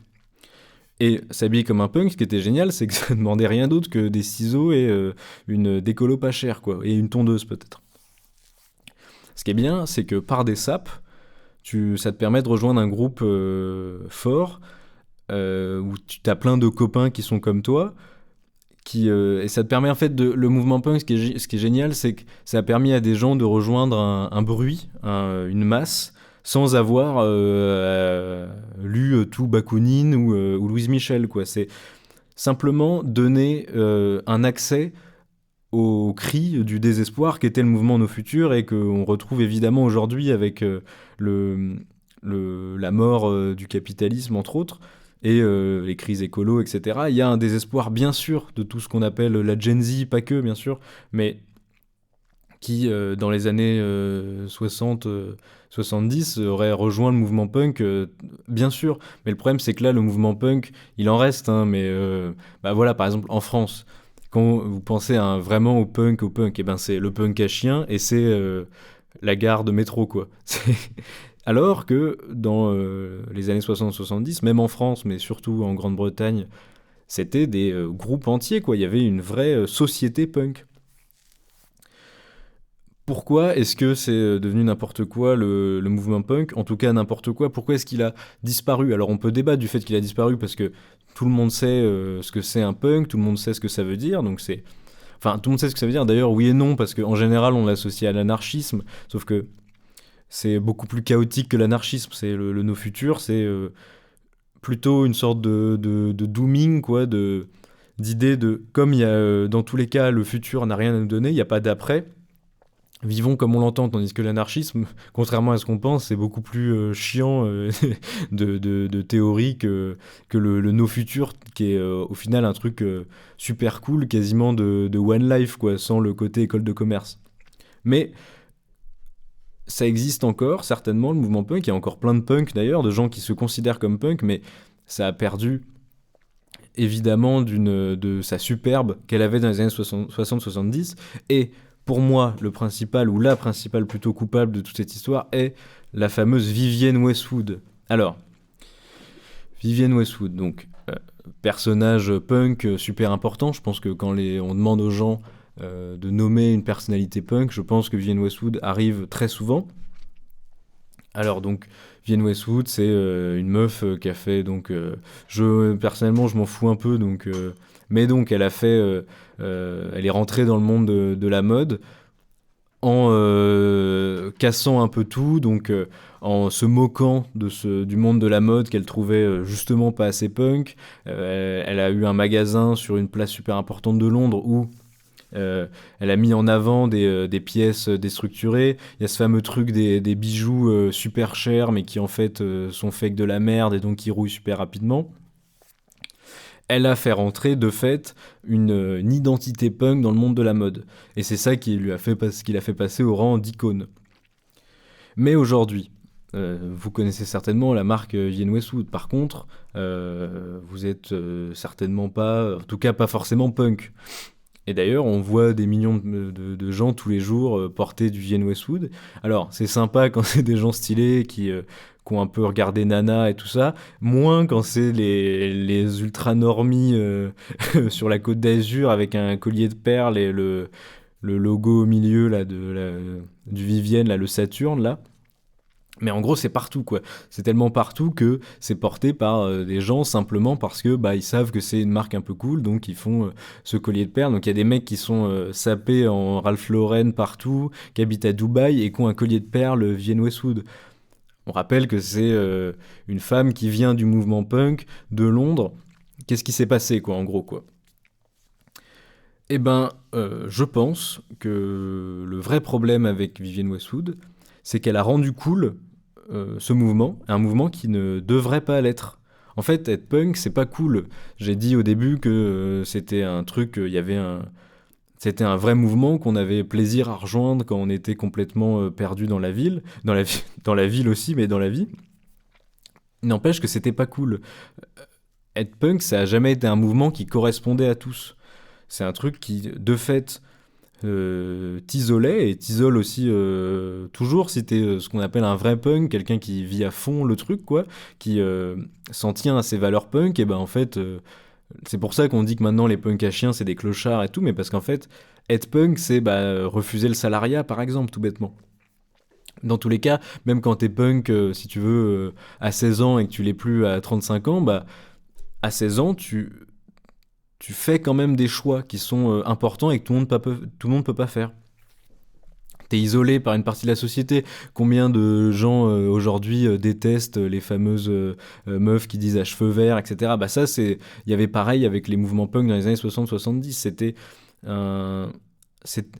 Et s'habiller comme un punk, ce qui était génial, c'est que ça ne demandait rien d'autre que des ciseaux et une décolo pas chère, quoi. Et une tondeuse, peut-être. Ce qui est bien, c'est que par des sapes, ça te permet de rejoindre un groupe fort, où tu as plein de copains qui sont comme toi, et ça te permet en fait le mouvement punk, ce qui est génial, c'est que ça a permis à des gens de rejoindre un bruit, une masse, sans avoir lu tout Bakounine ou Louise Michel, quoi. C'est simplement donner un accès au cri du désespoir qu'était le mouvement Nos Futurs et qu'on retrouve évidemment aujourd'hui avec la mort du capitalisme, entre autres, et les crises écolo, etc. Il y a un désespoir, bien sûr, de tout ce qu'on appelle la Gen Z, pas que, bien sûr, mais qui, dans les années 60, 70, aurait rejoint le mouvement punk, bien sûr. Mais le problème, c'est que là, le mouvement punk, il en reste, hein, mais bah voilà, par exemple, en France, quand vous pensez vraiment au punk, et ben c'est le punk à chien, et c'est la gare de métro, quoi. Alors que dans les années 60-70, même en France, mais surtout en Grande-Bretagne, c'était des groupes entiers, quoi. Il y avait une vraie société punk. Pourquoi est-ce que c'est devenu n'importe quoi le mouvement punk? En tout cas, n'importe quoi. Pourquoi est-ce qu'il a disparu? Alors, on peut débattre du fait qu'il a disparu parce que tout le monde sait ce que c'est un punk, tout le monde sait ce que ça veut dire, donc c'est... Enfin, tout le monde sait ce que ça veut dire, d'ailleurs, oui et non, parce qu'en général, on l'associe à l'anarchisme, sauf que c'est beaucoup plus chaotique que l'anarchisme. C'est le No Future, c'est plutôt une sorte de dooming, quoi, d'idée de... Comme il y a, dans tous les cas, le futur n'a rien à nous donner, il n'y a pas d'après, vivons comme on l'entend, tandis que l'anarchisme, contrairement à ce qu'on pense, c'est beaucoup plus chiant de théorie que le No Future, qui est au final un truc super cool, quasiment de One Life, quoi, sans le côté école de commerce. Mais ça existe encore, certainement, le mouvement punk. Il y a encore plein de punks, d'ailleurs, de gens qui se considèrent comme punk, mais ça a perdu, évidemment, de sa superbe qu'elle avait dans les années 60-70. Et pour moi, le principal, ou la principale plutôt coupable de toute cette histoire, est la fameuse Vivienne Westwood. Alors, Vivienne Westwood, donc, personnage punk super important. Je pense que quand on demande aux gens de nommer une personnalité punk, je pense que Vivienne Westwood arrive très souvent. Alors donc, Vivienne Westwood, c'est une meuf qui a fait, donc, personnellement, je m'en fous un peu, donc, mais donc, elle a fait, elle est rentrée dans le monde de la mode en cassant un peu tout, donc en se moquant du monde de la mode qu'elle trouvait justement pas assez punk. Elle a eu un magasin sur une place super importante de Londres où elle a mis en avant des pièces déstructurées. Il y a ce fameux truc des bijoux super chers mais qui en fait sont faits avec de la merde et donc qui rouillent super rapidement. elle a fait rentrer de fait une identité punk dans le monde de la mode. Et c'est ça qui l'a fait passer au rang d'icône. Mais aujourd'hui, vous connaissez certainement la marque Vivienne Westwood. Par contre, vous êtes certainement pas, en tout cas pas forcément punk. Et d'ailleurs, on voit des millions de gens tous les jours porter du Vivienne Westwood. Alors, c'est sympa quand c'est des gens stylés qui ont un peu regardé Nana et tout ça. Moins quand c'est les ultra normies sur la Côte d'Azur avec un collier de perles et le logo au milieu là, du Vivienne, là, le Saturne, là. Mais en gros, c'est partout, quoi. C'est tellement partout que c'est porté par des gens simplement parce que ils savent que c'est une marque un peu cool, donc ils font ce collier de perles. Donc il y a des mecs qui sont sapés en Ralph Lauren partout, qui habitent à Dubaï et qui ont un collier de perles Vivienne Westwood. On rappelle que c'est une femme qui vient du mouvement punk de Londres. Qu'est-ce qui s'est passé, quoi, en gros, quoi? Eh ben, je pense que le vrai problème avec Vivienne Westwood, c'est qu'elle a rendu cool ce mouvement, un mouvement qui ne devrait pas l'être. En fait, être punk, c'est pas cool. J'ai dit au début que c'était un truc, c'était un vrai mouvement qu'on avait plaisir à rejoindre quand on était complètement perdu dans la ville, dans la ville aussi, mais dans la vie. N'empêche que c'était pas cool. Être punk, ça a jamais été un mouvement qui correspondait à tous. C'est un truc qui, de fait, t'isolait et t'isole aussi toujours si t'es ce qu'on appelle un vrai punk, quelqu'un qui vit à fond le truc, quoi, qui s'en tient à ses valeurs punk. Et ben en fait, c'est pour ça qu'on dit que maintenant les punks à chiens c'est des clochards et tout, mais parce qu'en fait, être punk c'est refuser le salariat par exemple, tout bêtement. Dans tous les cas, même quand t'es punk, si tu veux, à 16 ans et que tu l'es plus à 35 ans, à 16 ans, tu fais quand même des choix qui sont importants et que tout le monde peut pas faire. T'es isolé par une partie de la société. Combien de gens aujourd'hui détestent les fameuses meufs qui disent à cheveux verts, etc. Ça, il y avait pareil avec les mouvements punk dans les années 60-70. C'était un... c'est-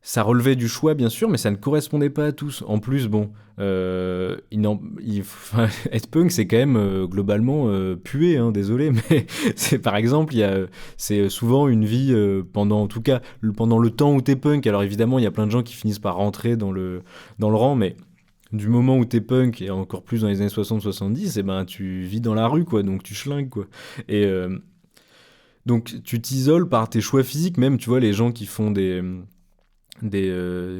Ça relevait du choix, bien sûr, mais ça ne correspondait pas à tous. En plus, bon, être punk, c'est quand même globalement puer, hein, désolé, mais c'est par exemple, c'est souvent une vie pendant, en tout cas, pendant le temps où t'es punk. Alors évidemment, il y a plein de gens qui finissent par rentrer dans le rang, mais du moment où t'es punk, et encore plus dans les années 60-70, tu vis dans la rue, quoi, donc tu schlingues, quoi. Et donc tu t'isoles par tes choix physiques, même, tu vois, les gens qui font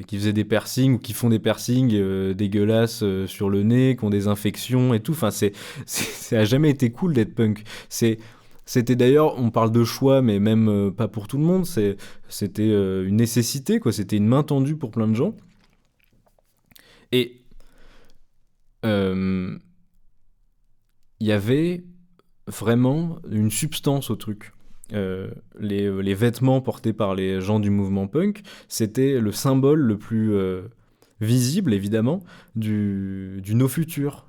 qui faisaient des piercings ou qui font des piercings dégueulasses sur le nez, qui ont des infections et tout. Enfin, ça a jamais été cool d'être punk. C'était d'ailleurs, on parle de choix, mais même pas pour tout le monde. C'était une nécessité, quoi. C'était une main tendue pour plein de gens. Et il y avait vraiment une substance au truc. Les vêtements portés par les gens du mouvement punk, c'était le symbole le plus visible, évidemment, du no futur.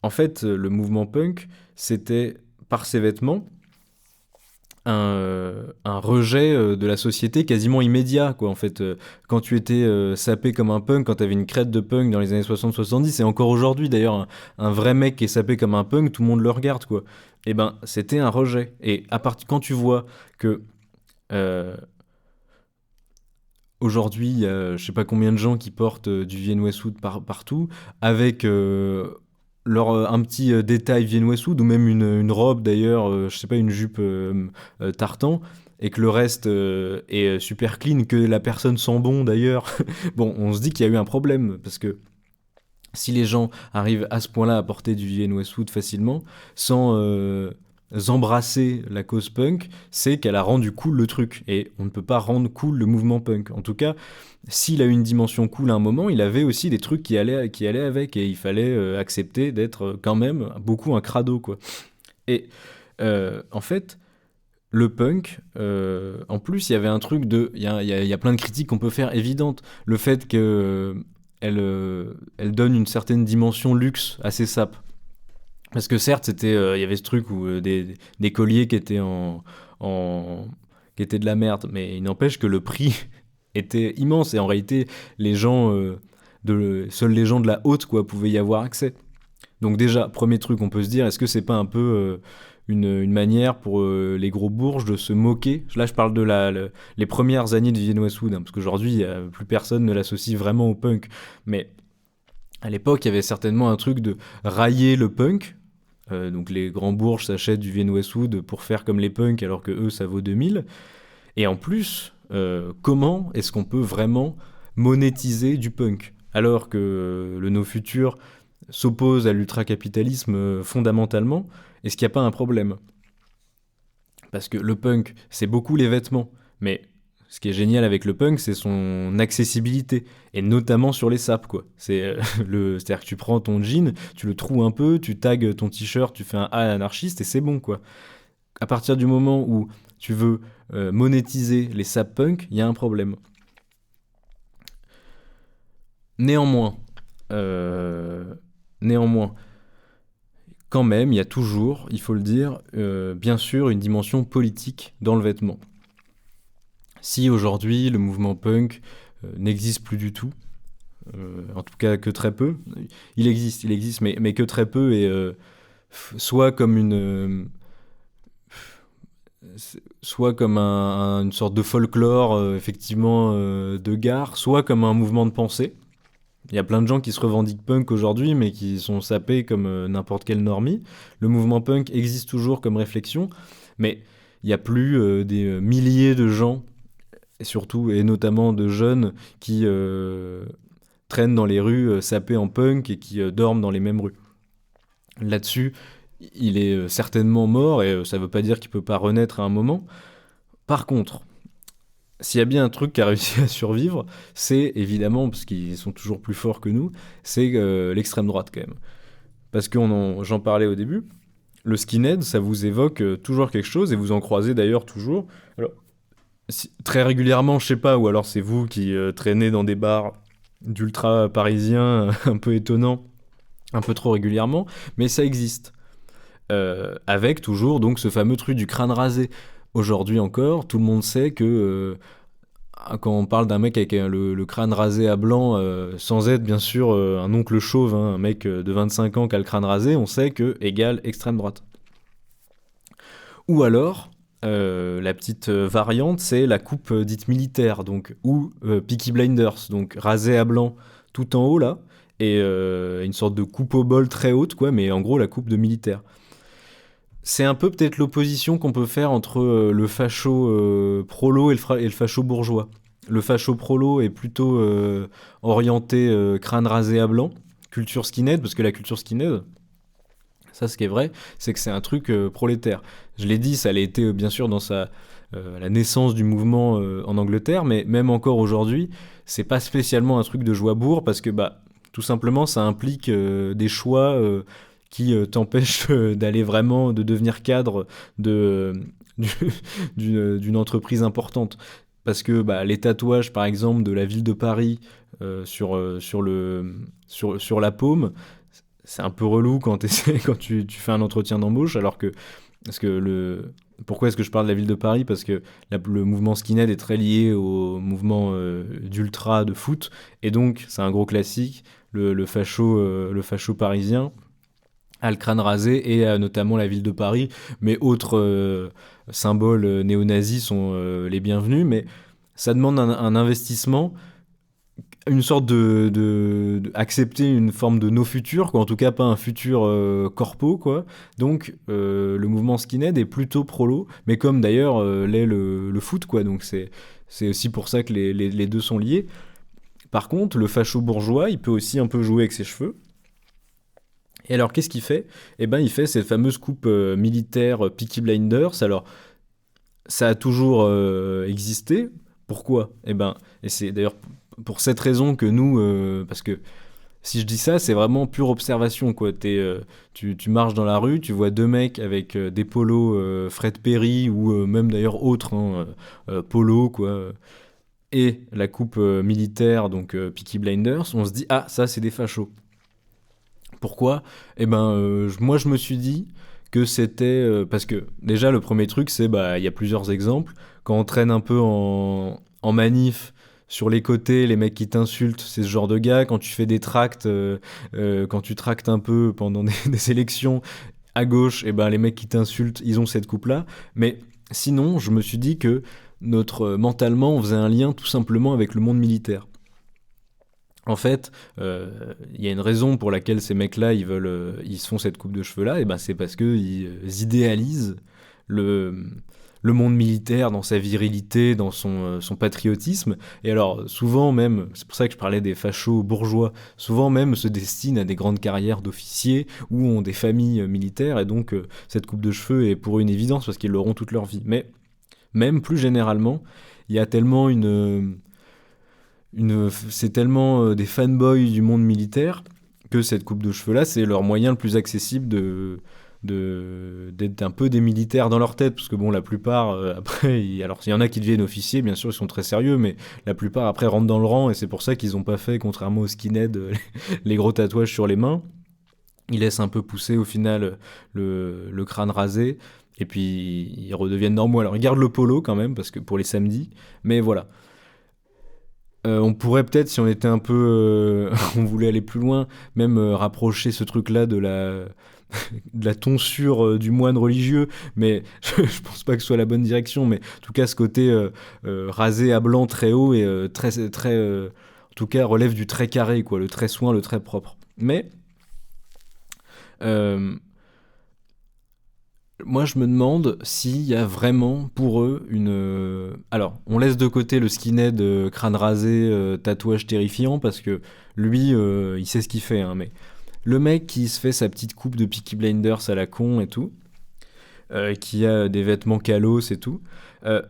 En fait, le mouvement punk, c'était, par ses vêtements, un rejet de la société quasiment immédiat, quoi. En fait, quand tu étais sapé comme un punk, quand t'avais une crête de punk dans les années 60-70, et encore aujourd'hui d'ailleurs, un vrai mec qui est sapé comme un punk, tout le monde le regarde, quoi. Et c'était un rejet. Et quand tu vois que euh, aujourd'hui, il y a je sais pas combien de gens qui portent du Vivienne Westwood partout, avec un petit détail Vivienne Westwood, ou même une robe d'ailleurs, je sais pas, une jupe tartan, et que le reste est super clean, que la personne sent bon d'ailleurs, bon, on se dit qu'il y a eu un problème, parce que si les gens arrivent à ce point-là à porter du Vivienne Westwood facilement, sans embrasser la cause punk, c'est qu'elle a rendu cool le truc. Et on ne peut pas rendre cool le mouvement punk. En tout cas, s'il a eu une dimension cool à un moment, il avait aussi des trucs qui allaient avec. Et il fallait accepter d'être quand même beaucoup un crado, quoi. Et en fait, le punk, en plus, il y avait un truc de... Il y a plein de critiques qu'on peut faire évidentes. Le fait que elle donne une certaine dimension luxe à ses sapes. Parce que certes, il y avait ce truc où des colliers en- qui étaient de la merde, mais il n'empêche que le prix était immense et en réalité, les gens seuls les gens de la haute quoi pouvaient y avoir accès. Donc déjà, premier truc, on peut se dire, est-ce que c'est pas un peu une manière pour les gros bourges de se moquer. Là, je parle de les premières années de Vivienne Westwood, hein, parce qu'aujourd'hui, plus personne ne l'associe vraiment au punk. Mais à l'époque, il y avait certainement un truc de railler le punk. Donc les grands bourges s'achètent du Vivienne Westwood pour faire comme les punks, alors que eux, ça vaut 2000. Et en plus, comment est-ce qu'on peut vraiment monétiser du punk alors que le No Future s'oppose à l'ultracapitalisme fondamentalement? Est-ce qu'il n'y a pas un problème? Parce que le punk, c'est beaucoup les vêtements, mais ce qui est génial avec le punk, c'est son accessibilité, et notamment sur les sapes, quoi. C'est-à-dire que tu prends ton jean, tu le troues un peu, tu tags ton t-shirt, tu fais un A anarchiste, et c'est bon, quoi. À partir du moment où tu veux monétiser les sapes punk, il y a un problème. Néanmoins, euh, néanmoins, quand même, il y a toujours, il faut le dire, bien sûr, une dimension politique dans le vêtement. Si aujourd'hui le mouvement punk n'existe plus du tout, en tout cas que très peu, il existe, mais que très peu, et soit comme soit comme une sorte de folklore, effectivement, de gare, soit comme un mouvement de pensée. Il y a plein de gens qui se revendiquent punk aujourd'hui, mais qui sont sapés comme n'importe quel normie. Le mouvement punk existe toujours comme réflexion, mais il n'y a plus des milliers de gens, et surtout, et notamment de jeunes, qui traînent dans les rues sapés en punk et qui dorment dans les mêmes rues. Là-dessus, il est certainement mort, et ça ne veut pas dire qu'il ne peut pas renaître à un moment. Par contre, s'il y a bien un truc qui a réussi à survivre, c'est évidemment, parce qu'ils sont toujours plus forts que nous, c'est l'extrême droite quand même. Parce que j'en parlais au début, le skinhead, ça vous évoque toujours quelque chose, et vous en croisez d'ailleurs toujours. Alors, très régulièrement, je sais pas, ou alors c'est vous qui traînez dans des bars d'ultra parisiens un peu étonnants, un peu trop régulièrement, mais ça existe. Avec toujours donc ce fameux truc du crâne rasé. Aujourd'hui encore, tout le monde sait que quand on parle d'un mec avec le crâne rasé à blanc, sans être bien sûr un oncle chauve, hein, un mec de 25 ans qui a le crâne rasé, on sait que égale extrême droite. Ou alors, la petite variante, c'est la coupe dite militaire, donc, ou Peaky Blinders, donc rasé à blanc tout en haut là, et une sorte de coupe au bol très haute, quoi, mais en gros la coupe de militaire. C'est un peu peut-être l'opposition qu'on peut faire entre le facho prolo et le facho bourgeois. Le facho prolo est plutôt orienté crâne rasé à blanc, culture skinhead, parce que la culture skinhead, ça ce qui est vrai, c'est que c'est un truc prolétaire. Je l'ai dit, ça a été bien sûr dans la naissance du mouvement en Angleterre, mais même encore aujourd'hui, c'est pas spécialement un truc de joie-bourre, parce que bah, tout simplement ça implique des choix qui t'empêche d'aller vraiment, de devenir cadre de, d'une entreprise importante. Parce que bah, les tatouages, par exemple, de la ville de Paris sur la paume, c'est un peu relou quand, quand tu fais un entretien d'embauche, alors que... Parce que pourquoi est-ce que je parle de la ville de Paris? Parce que le mouvement skinhead est très lié au mouvement d'ultra de foot, et donc c'est un gros classique, le facho parisien à le crâne rasé, et à notamment la ville de Paris, mais autres symboles néo-nazis sont les bienvenus, mais ça demande un investissement, une sorte accepter une forme de no futur, quoi, en tout cas pas un futur corpo, quoi. Donc le mouvement skinhead est plutôt prolo, mais comme d'ailleurs l'est le foot, quoi. Donc c'est aussi pour ça que les deux sont liés. Par contre, le facho bourgeois, il peut aussi un peu jouer avec ses cheveux. Et alors, qu'est-ce qu'il fait? Eh ben, il fait cette fameuse coupe militaire Peaky Blinders. Alors, ça a toujours existé. Pourquoi? Eh ben, et c'est d'ailleurs pour cette raison que nous, parce que si je dis ça, c'est vraiment pure observation, quoi. Tu marches dans la rue, tu vois deux mecs avec des polos Fred Perry, ou même d'ailleurs autres, hein, polo, quoi, et la coupe militaire, donc Peaky Blinders, on se dit, ah, ça, c'est des fachos. Pourquoi? Eh ben, moi, je me suis dit que c'était... parce que, déjà, le premier truc, c'est, bah, il y a plusieurs exemples. Quand on traîne un peu en manif, sur les côtés, les mecs qui t'insultent, c'est ce genre de gars. Quand tu fais des tracts, quand tu tractes un peu pendant des élections, À gauche, et ben, les mecs qui t'insultent, ils ont cette coupe-là. Mais sinon, je me suis dit que mentalement, on faisait un lien tout simplement avec le monde militaire. En fait, il y a une raison pour laquelle ces mecs-là, ils se font cette coupe de cheveux-là, et ben c'est parce qu'ils idéalisent le, le monde militaire dans sa virilité, dans son patriotisme. Et alors, souvent même, c'est pour ça que je parlais des fachos bourgeois, souvent même se destinent à des grandes carrières d'officiers ou ont des familles militaires, et donc cette coupe de cheveux est pour eux une évidence parce qu'ils l'auront toute leur vie. Mais même plus généralement, il y a tellement c'est tellement des fanboys du monde militaire que cette coupe de cheveux là, c'est leur moyen le plus accessible d'être un peu des militaires dans leur tête, parce que bon, la plupart après, alors il y en a qui deviennent officiers, bien sûr, ils sont très sérieux, mais la plupart après rentrent dans le rang, et c'est pour ça qu'ils ont pas fait, contrairement aux skinheads, les gros tatouages sur les mains. Ils laissent un peu pousser au final le crâne rasé, et puis ils redeviennent normaux. Alors ils gardent le polo quand même, parce que pour les samedis, mais voilà. On pourrait peut-être, si on était un peu, on voulait aller plus loin, même rapprocher ce truc-là de la tonsure du moine religieux, mais je pense pas que ce soit la bonne direction. Mais en tout cas, ce côté rasé à blanc très haut et très, en tout cas, relève du très carré, quoi, le très soin, le très propre. Mais euh, moi, je me demande s'il y a vraiment pour eux une. Alors, on laisse de côté le skinhead crâne rasé, tatouage terrifiant, parce que lui, il sait ce qu'il fait, hein, mais le mec qui se fait sa petite coupe de Peaky Blinders à la con et tout, qui a des vêtements calos et tout, euh,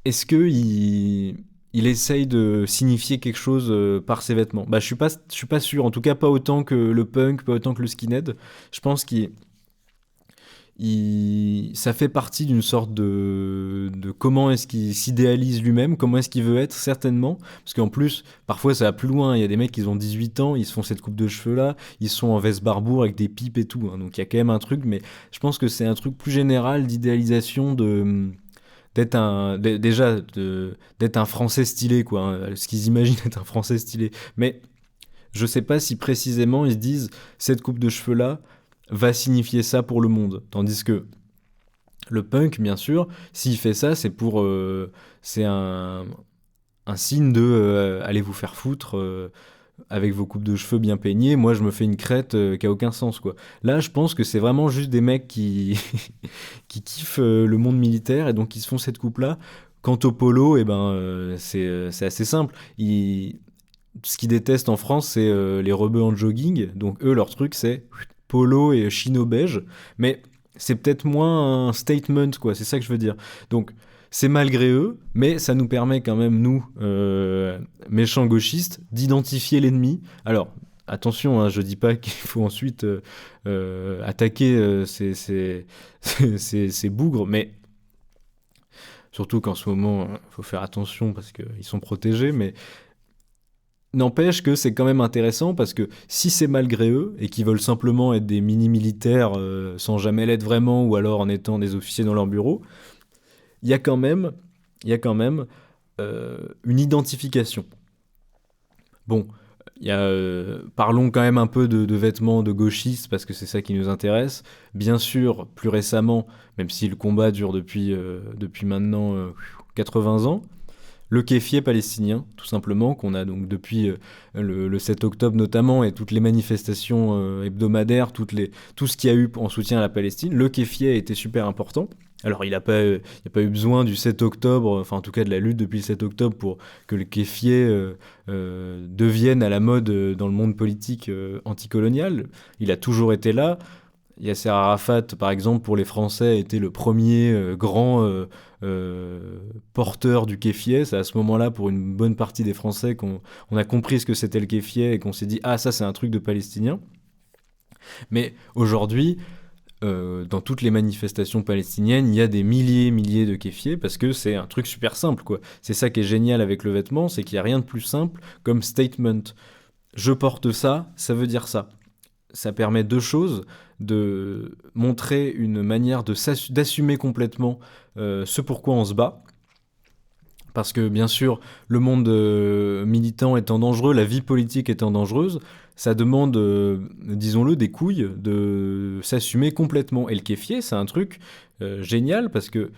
est-ce que il essaye de signifier quelque chose par ses vêtements? Bah, je suis pas sûr. En tout cas, pas autant que le punk, pas autant que le skinhead. Je pense ça fait partie d'une sorte de comment est-ce qu'il s'idéalise lui-même, comment est-ce qu'il veut être, certainement. Parce qu'en plus, parfois ça va plus loin. Il y a des mecs qui ont 18 ans, ils se font cette coupe de cheveux là, ils sont en veste barbour avec des pipes et tout, hein. Donc il y a quand même un truc, mais je pense que c'est un truc plus général d'idéalisation d'être un français stylé, quoi, hein. Ce qu'ils imaginent être un français stylé. Mais je sais pas si précisément ils se disent cette coupe de cheveux là va signifier ça pour le monde. Tandis que le punk, bien sûr, s'il fait ça, c'est un signe de allez vous faire foutre avec vos coupes de cheveux bien peignées. Moi, je me fais une crête qui a aucun sens, quoi. Là, je pense que c'est vraiment juste des mecs qui qui kiffent le monde militaire et donc qui se font cette coupe-là. Quant au polo, eh ben, c'est assez simple. Ce qu'ils détestent en France, c'est les rebeux en jogging. Donc eux, leur truc, c'est polo et chino beige. Mais c'est peut-être moins un statement, quoi. C'est ça que je veux dire. Donc c'est malgré eux, mais ça nous permet quand même, nous, méchants gauchistes, d'identifier l'ennemi. Alors, attention, hein, je dis pas qu'il faut ensuite attaquer ces bougres, mais surtout qu'en ce moment, il faut faire attention parce qu'ils sont protégés, mais n'empêche que c'est quand même intéressant parce que si c'est malgré eux et qu'ils veulent simplement être des mini-militaires sans jamais l'être vraiment ou alors en étant des officiers dans leur bureau, il y a quand même, il y a quand même une identification. Bon, parlons quand même un peu de vêtements de gauchistes parce que c'est ça qui nous intéresse. Bien sûr, plus récemment, même si le combat dure depuis maintenant 80 ans, le kéfier palestinien, tout simplement, qu'on a donc depuis le 7 octobre notamment, et toutes les manifestations hebdomadaires, tout ce qu'il y a eu en soutien à la Palestine, le kéfier a été super important. Alors il n'y a pas eu besoin du 7 octobre, enfin en tout cas de la lutte depuis le 7 octobre pour que le kéfier devienne à la mode dans le monde politique anticolonial. Il a toujours été là. Yasser Arafat, par exemple, pour les Français, était le premier grand porteur du kéfier. C'est à ce moment-là, pour une bonne partie des Français, qu'on a compris ce que c'était le kéfier et qu'on s'est dit « Ah, ça, c'est un truc de Palestinien ». Mais aujourd'hui, dans toutes les manifestations palestiniennes, il y a des milliers de kéfiers parce que c'est un truc super simple, quoi. C'est ça qui est génial avec le vêtement, c'est qu'il n'y a rien de plus simple comme statement. Je porte ça, ça veut dire ça. Ça permet deux choses, de montrer une manière d'assumer complètement ce pourquoi on se bat. Parce que bien sûr, le monde militant étant dangereux, la vie politique étant dangereuse, ça demande, disons-le, des couilles de s'assumer complètement. Et le kéfier, c'est un truc génial parce que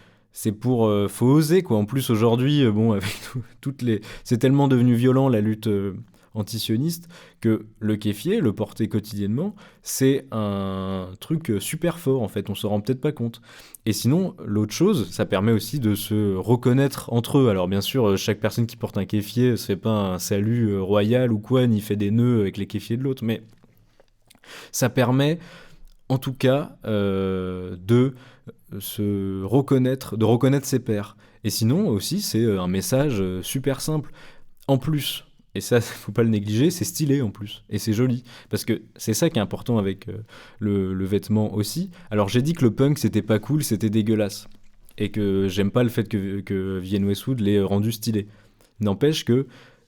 faut oser quoi. En plus aujourd'hui, bon, avec toutes les, c'est tellement devenu violent la lutte antisioniste que le kéfier, le porter quotidiennement, c'est un truc super fort en fait. On s'en rend peut-être pas compte. Et sinon, l'autre chose, ça permet aussi de se reconnaître entre eux. Alors bien sûr, chaque personne qui porte un kéfier se fait pas un salut royal ou quoi, ni fait des nœuds avec les kéfiers de l'autre, mais ça permet en tout cas de se reconnaître, de reconnaître ses pairs. Et sinon aussi, c'est un message super simple. En plus, et ça, faut pas le négliger, c'est stylé en plus. Et c'est joli. Parce que c'est ça qui est important avec le vêtement aussi. Alors j'ai dit que le punk c'était pas cool, c'était dégueulasse. Et que j'aime pas le fait que Vivienne Westwood l'ait rendu stylé. N'empêche que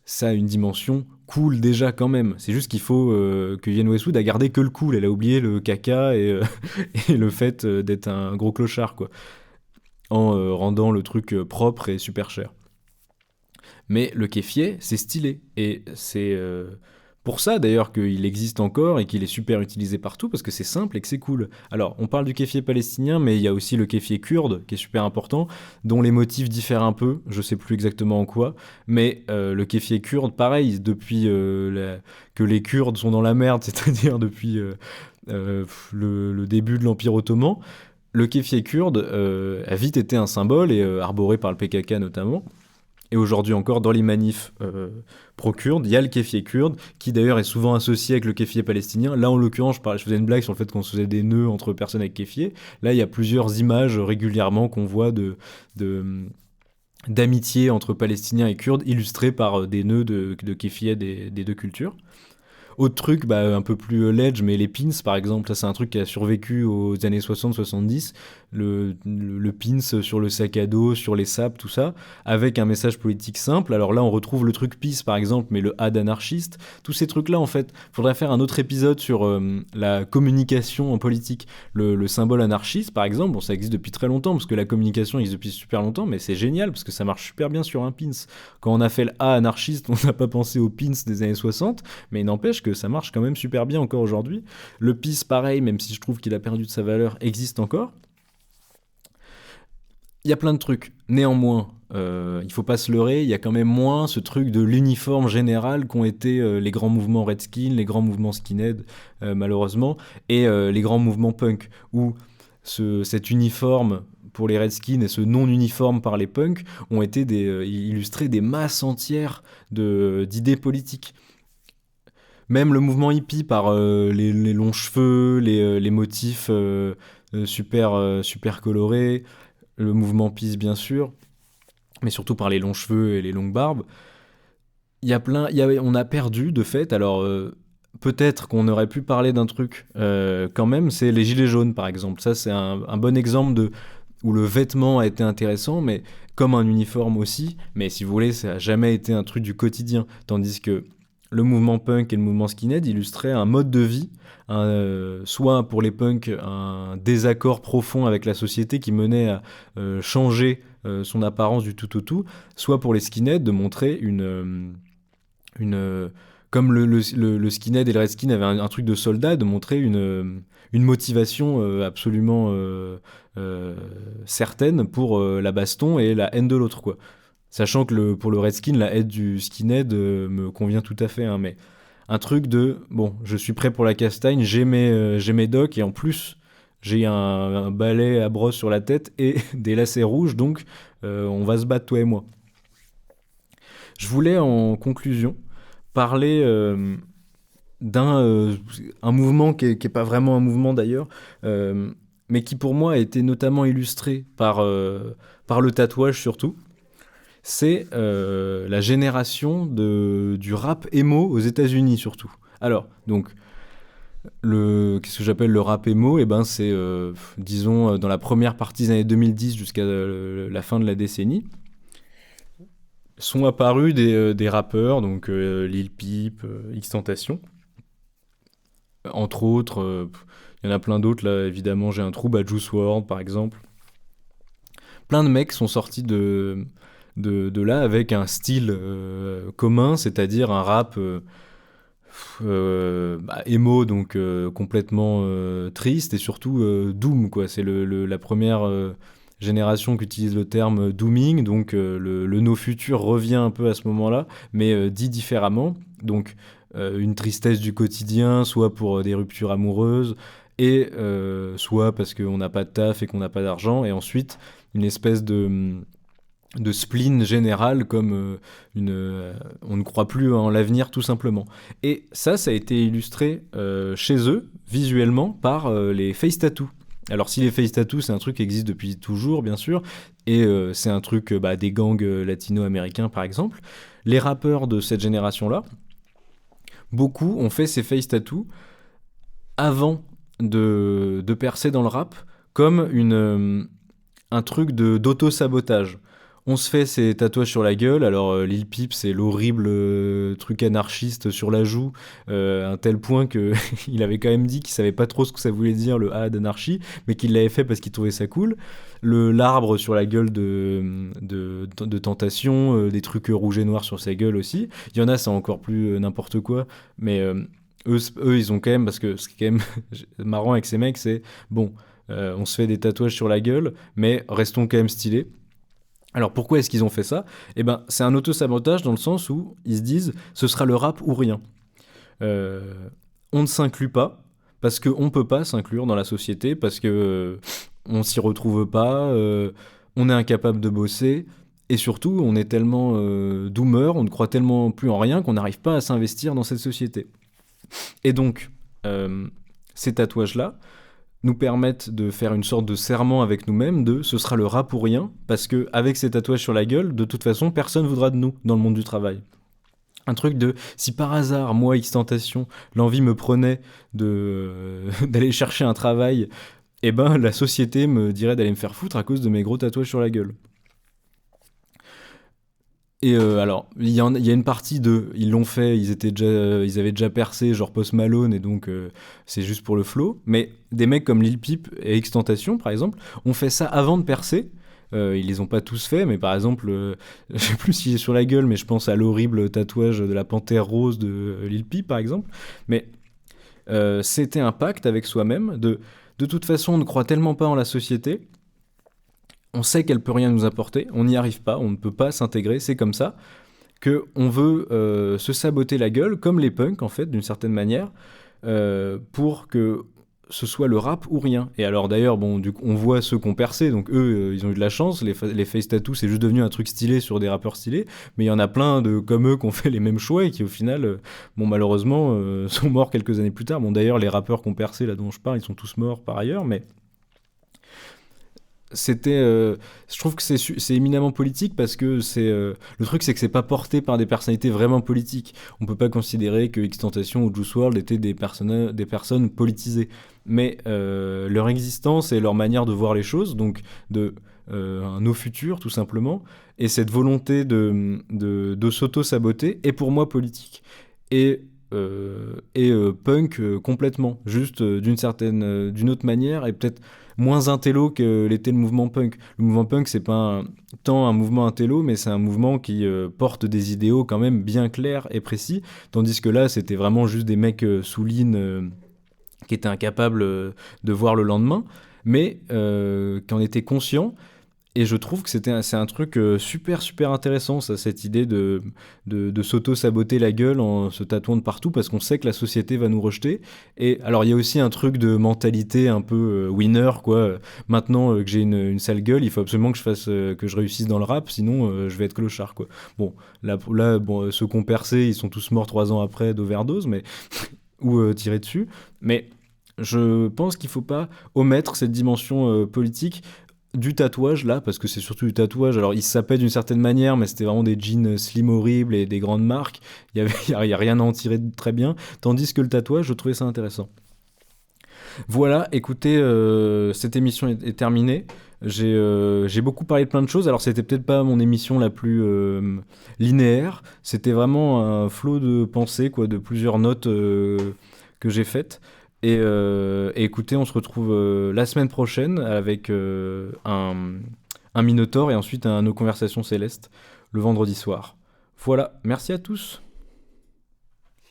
ça a une dimension cool déjà quand même. C'est juste qu'il faut que Vivienne Westwood a gardé que le cool. Elle a oublié le caca et le fait d'être un gros clochard, quoi. En rendant le truc propre et super cher. Mais le kéfier, c'est stylé. Et c'est pour ça d'ailleurs qu'il existe encore et qu'il est super utilisé partout, parce que c'est simple et que c'est cool. Alors, on parle du kéfier palestinien, mais il y a aussi le kéfier kurde, qui est super important, dont les motifs diffèrent un peu, je sais plus exactement en quoi, mais le kéfier kurde, pareil, depuis que les Kurdes sont dans la merde, c'est-à-dire depuis le début de l'Empire ottoman, le kéfier kurde a vite été un symbole, et arboré par le PKK notamment. Et aujourd'hui encore, dans les manifs pro-kurdes, il y a le kéfier kurde, qui d'ailleurs est souvent associé avec le kéfier palestinien. Là, en l'occurrence, je faisais une blague sur le fait qu'on se faisait des nœuds entre personnes avec kéfier. Là, il y a plusieurs images régulièrement qu'on voit d'amitié entre Palestiniens et Kurdes, illustrées par des nœuds de kéfier des deux cultures. Autre truc, un peu plus ledge, mais les pins par exemple, ça c'est un truc qui a survécu aux années 60-70, le pins sur le sac à dos, sur les sapes, tout ça, avec un message politique simple. Alors là on retrouve le truc peace par exemple, mais le A d'anarchiste, tous ces trucs là en fait, faudrait faire un autre épisode sur la communication en politique. Le symbole anarchiste par exemple, bon ça existe depuis très longtemps, parce que la communication existe depuis super longtemps, mais c'est génial, parce que ça marche super bien sur un pins. Quand on a fait le A anarchiste, on n'a pas pensé aux pins des années 60, mais il n'empêche que ça marche quand même super bien encore aujourd'hui. Le PIS, pareil, même si je trouve qu'il a perdu de sa valeur, existe encore. Il y a plein de trucs. Néanmoins, il faut pas se leurrer, il y a quand même moins ce truc de l'uniforme général qu'ont été les grands mouvements Redskin, les grands mouvements Skinhead, malheureusement, et les grands mouvements punk, où cet uniforme pour les Redskins et ce non-uniforme par les punks ont été illustrés des masses entières d'idées politiques. Même le mouvement hippie par les longs cheveux, les motifs super colorés, le mouvement peace bien sûr, mais surtout par les longs cheveux et les longues barbes. On a perdu de fait. Alors peut-être qu'on aurait pu parler d'un truc quand même, c'est les gilets jaunes par exemple. Ça c'est un bon exemple où le vêtement a été intéressant, mais comme un uniforme aussi. Mais si vous voulez, ça n'a jamais été un truc du quotidien, tandis que le mouvement punk et le mouvement skinhead illustraient un mode de vie, soit pour les punks un désaccord profond avec la société qui menait à changer son apparence du tout au tout, soit pour les skinheads de montrer comme le skinhead et le redskin avaient un truc de soldat, de montrer une motivation absolument certaine pour la baston et la haine de l'autre, quoi. Sachant que pour le redskin, la haine du skinhead me convient tout à fait, hein, mais un truc de, bon, je suis prêt pour la castagne, j'ai mes docks, et en plus, j'ai un balai à brosse sur la tête et des lacets rouges, donc on va se battre, toi et moi. Je voulais, en conclusion, parler d'un un mouvement qui est pas vraiment un mouvement d'ailleurs, mais qui pour moi a été notamment illustré par le tatouage surtout. C'est la génération du rap emo aux États-Unis surtout. Alors, donc, qu'est-ce que j'appelle le rap emo ? Eh ben, c'est, disons, dans la première partie des années 2010 jusqu'à la fin de la décennie, sont apparus des rappeurs, donc Lil Peep, XXXTentacion, entre autres. Il y en a plein d'autres, là, évidemment, j'ai un trou, Juice WRLD, par exemple. Plein de mecs sont sortis de de là avec un style commun, c'est-à-dire un rap emo, donc complètement triste, et surtout doom, quoi. C'est la première génération qui utilise le terme dooming, donc le no futur revient un peu à ce moment-là, mais dit différemment. Donc une tristesse du quotidien, soit pour des ruptures amoureuses, et soit parce qu'on n'a pas de taf et qu'on n'a pas d'argent, et ensuite une espèce de spleen général, comme on ne croit plus en l'avenir, tout simplement. Et ça a été illustré chez eux, visuellement, par les face tattoos. Alors si les face tattoos, c'est un truc qui existe depuis toujours, bien sûr, et c'est un truc des gangs latino-américains, par exemple, les rappeurs de cette génération-là, beaucoup ont fait ces face tattoos avant de percer dans le rap, comme un truc d'auto-sabotage. On se fait ces tatouages sur la gueule. Alors Lil Peep, c'est l'horrible truc anarchiste sur la joue, à un tel point que il avait quand même dit qu'il savait pas trop ce que ça voulait dire le A d'anarchie, mais qu'il l'avait fait parce qu'il trouvait ça cool. L'arbre sur la gueule de Tentation, des trucs rouges et noirs sur sa gueule aussi. Il y en a, c'est encore plus n'importe quoi, mais eux, ils ont quand même, parce que ce qui est quand même marrant avec ces mecs, c'est bon, on se fait des tatouages sur la gueule, mais restons quand même stylés. Alors pourquoi est-ce qu'ils ont fait ça ? Eh ben, c'est un auto-sabotage dans le sens où ils se disent ce sera le rap ou rien. Euh, on ne s'inclut pas parce qu'on ne peut pas s'inclure dans la société, parce que on s'y retrouve pas, on est incapable de bosser, et surtout on est tellement doomer, on ne croit tellement plus en rien qu'on n'arrive pas à s'investir dans cette société. Et donc, ces tatouages-là nous permettent de faire une sorte de serment avec nous-mêmes de ce sera le rap ou rien, parce que avec ces tatouages sur la gueule, de toute façon, personne voudra de nous dans le monde du travail. Un truc de si par hasard, moi, X-Tentation, l'envie me prenait d'aller chercher un travail, eh ben la société me dirait d'aller me faire foutre à cause de mes gros tatouages sur la gueule. Et alors, il y a une partie ils l'ont fait, ils avaient déjà percé, genre Post Malone, et donc c'est juste pour le flow. Mais des mecs comme Lil Peep et X-Tentation, par exemple, ont fait ça avant de percer. Ils les ont pas tous fait, mais par exemple, je sais plus s'il est sur la gueule, mais je pense à l'horrible tatouage de la panthère rose de Lil Peep, par exemple. Mais c'était un pacte avec soi-même de toute façon, on ne croit tellement pas en la société, on sait qu'elle peut rien nous apporter, on n'y arrive pas, on ne peut pas s'intégrer, c'est comme ça, que on veut se saboter la gueule, comme les punks en fait, d'une certaine manière, pour que ce soit le rap ou rien. Et alors d'ailleurs, bon, on voit ceux qui ont percé, donc eux, ils ont eu de la chance, les face tattoos, c'est juste devenu un truc stylé sur des rappeurs stylés, mais il y en a plein de comme eux qui ont fait les mêmes choix et qui au final, bon, malheureusement, sont morts quelques années plus tard. Bon, d'ailleurs, les rappeurs qui ont percé, là dont je parle, ils sont tous morts par ailleurs, mais je trouve que c'est éminemment politique, parce que le truc, c'est que c'est pas porté par des personnalités vraiment politiques. On peut pas considérer que X-Tentation ou Juice WRLD étaient des personnes politisées, mais leur existence et leur manière de voir les choses, donc un no futur tout simplement, et cette volonté de s'auto-saboter est pour moi politique, et punk complètement, juste d'une autre manière, et peut-être moins intello que l'était le mouvement punk. Le mouvement punk, c'est pas tant un mouvement intello, mais c'est un mouvement qui porte des idéaux quand même bien clairs et précis, tandis que là, c'était vraiment juste des mecs sous lean qui étaient incapables de voir le lendemain, mais qui en étaient conscients. Et je trouve que c'est un truc super super intéressant, ça, cette idée de s'auto-saboter la gueule en se tatouant de partout, parce qu'on sait que la société va nous rejeter. Et alors il y a aussi un truc de mentalité un peu winner, quoi. Maintenant que j'ai une sale gueule, il faut absolument que je réussisse dans le rap, sinon je vais être clochard, quoi. Bon, là bon, ceux qui ont percé, ils sont tous morts 3 ans après d'overdose, mais ou tirés dessus. Mais je pense qu'il faut pas omettre cette dimension politique du tatouage là, parce que c'est surtout du tatouage. Alors il s'appelle d'une certaine manière, mais c'était vraiment des jeans slim horribles et des grandes marques. Il y a rien à en tirer de très bien, tandis que le tatouage, je trouvais ça intéressant. Voilà, écoutez, cette émission est terminée. J'ai beaucoup parlé de plein de choses. Alors c'était peut-être pas mon émission la plus linéaire, c'était vraiment un flot de pensées, quoi, de plusieurs notes que j'ai faites. Et écoutez, on se retrouve la semaine prochaine avec un Minotaure et ensuite un Nos Conversations Célestes le vendredi soir. Voilà, merci à tous.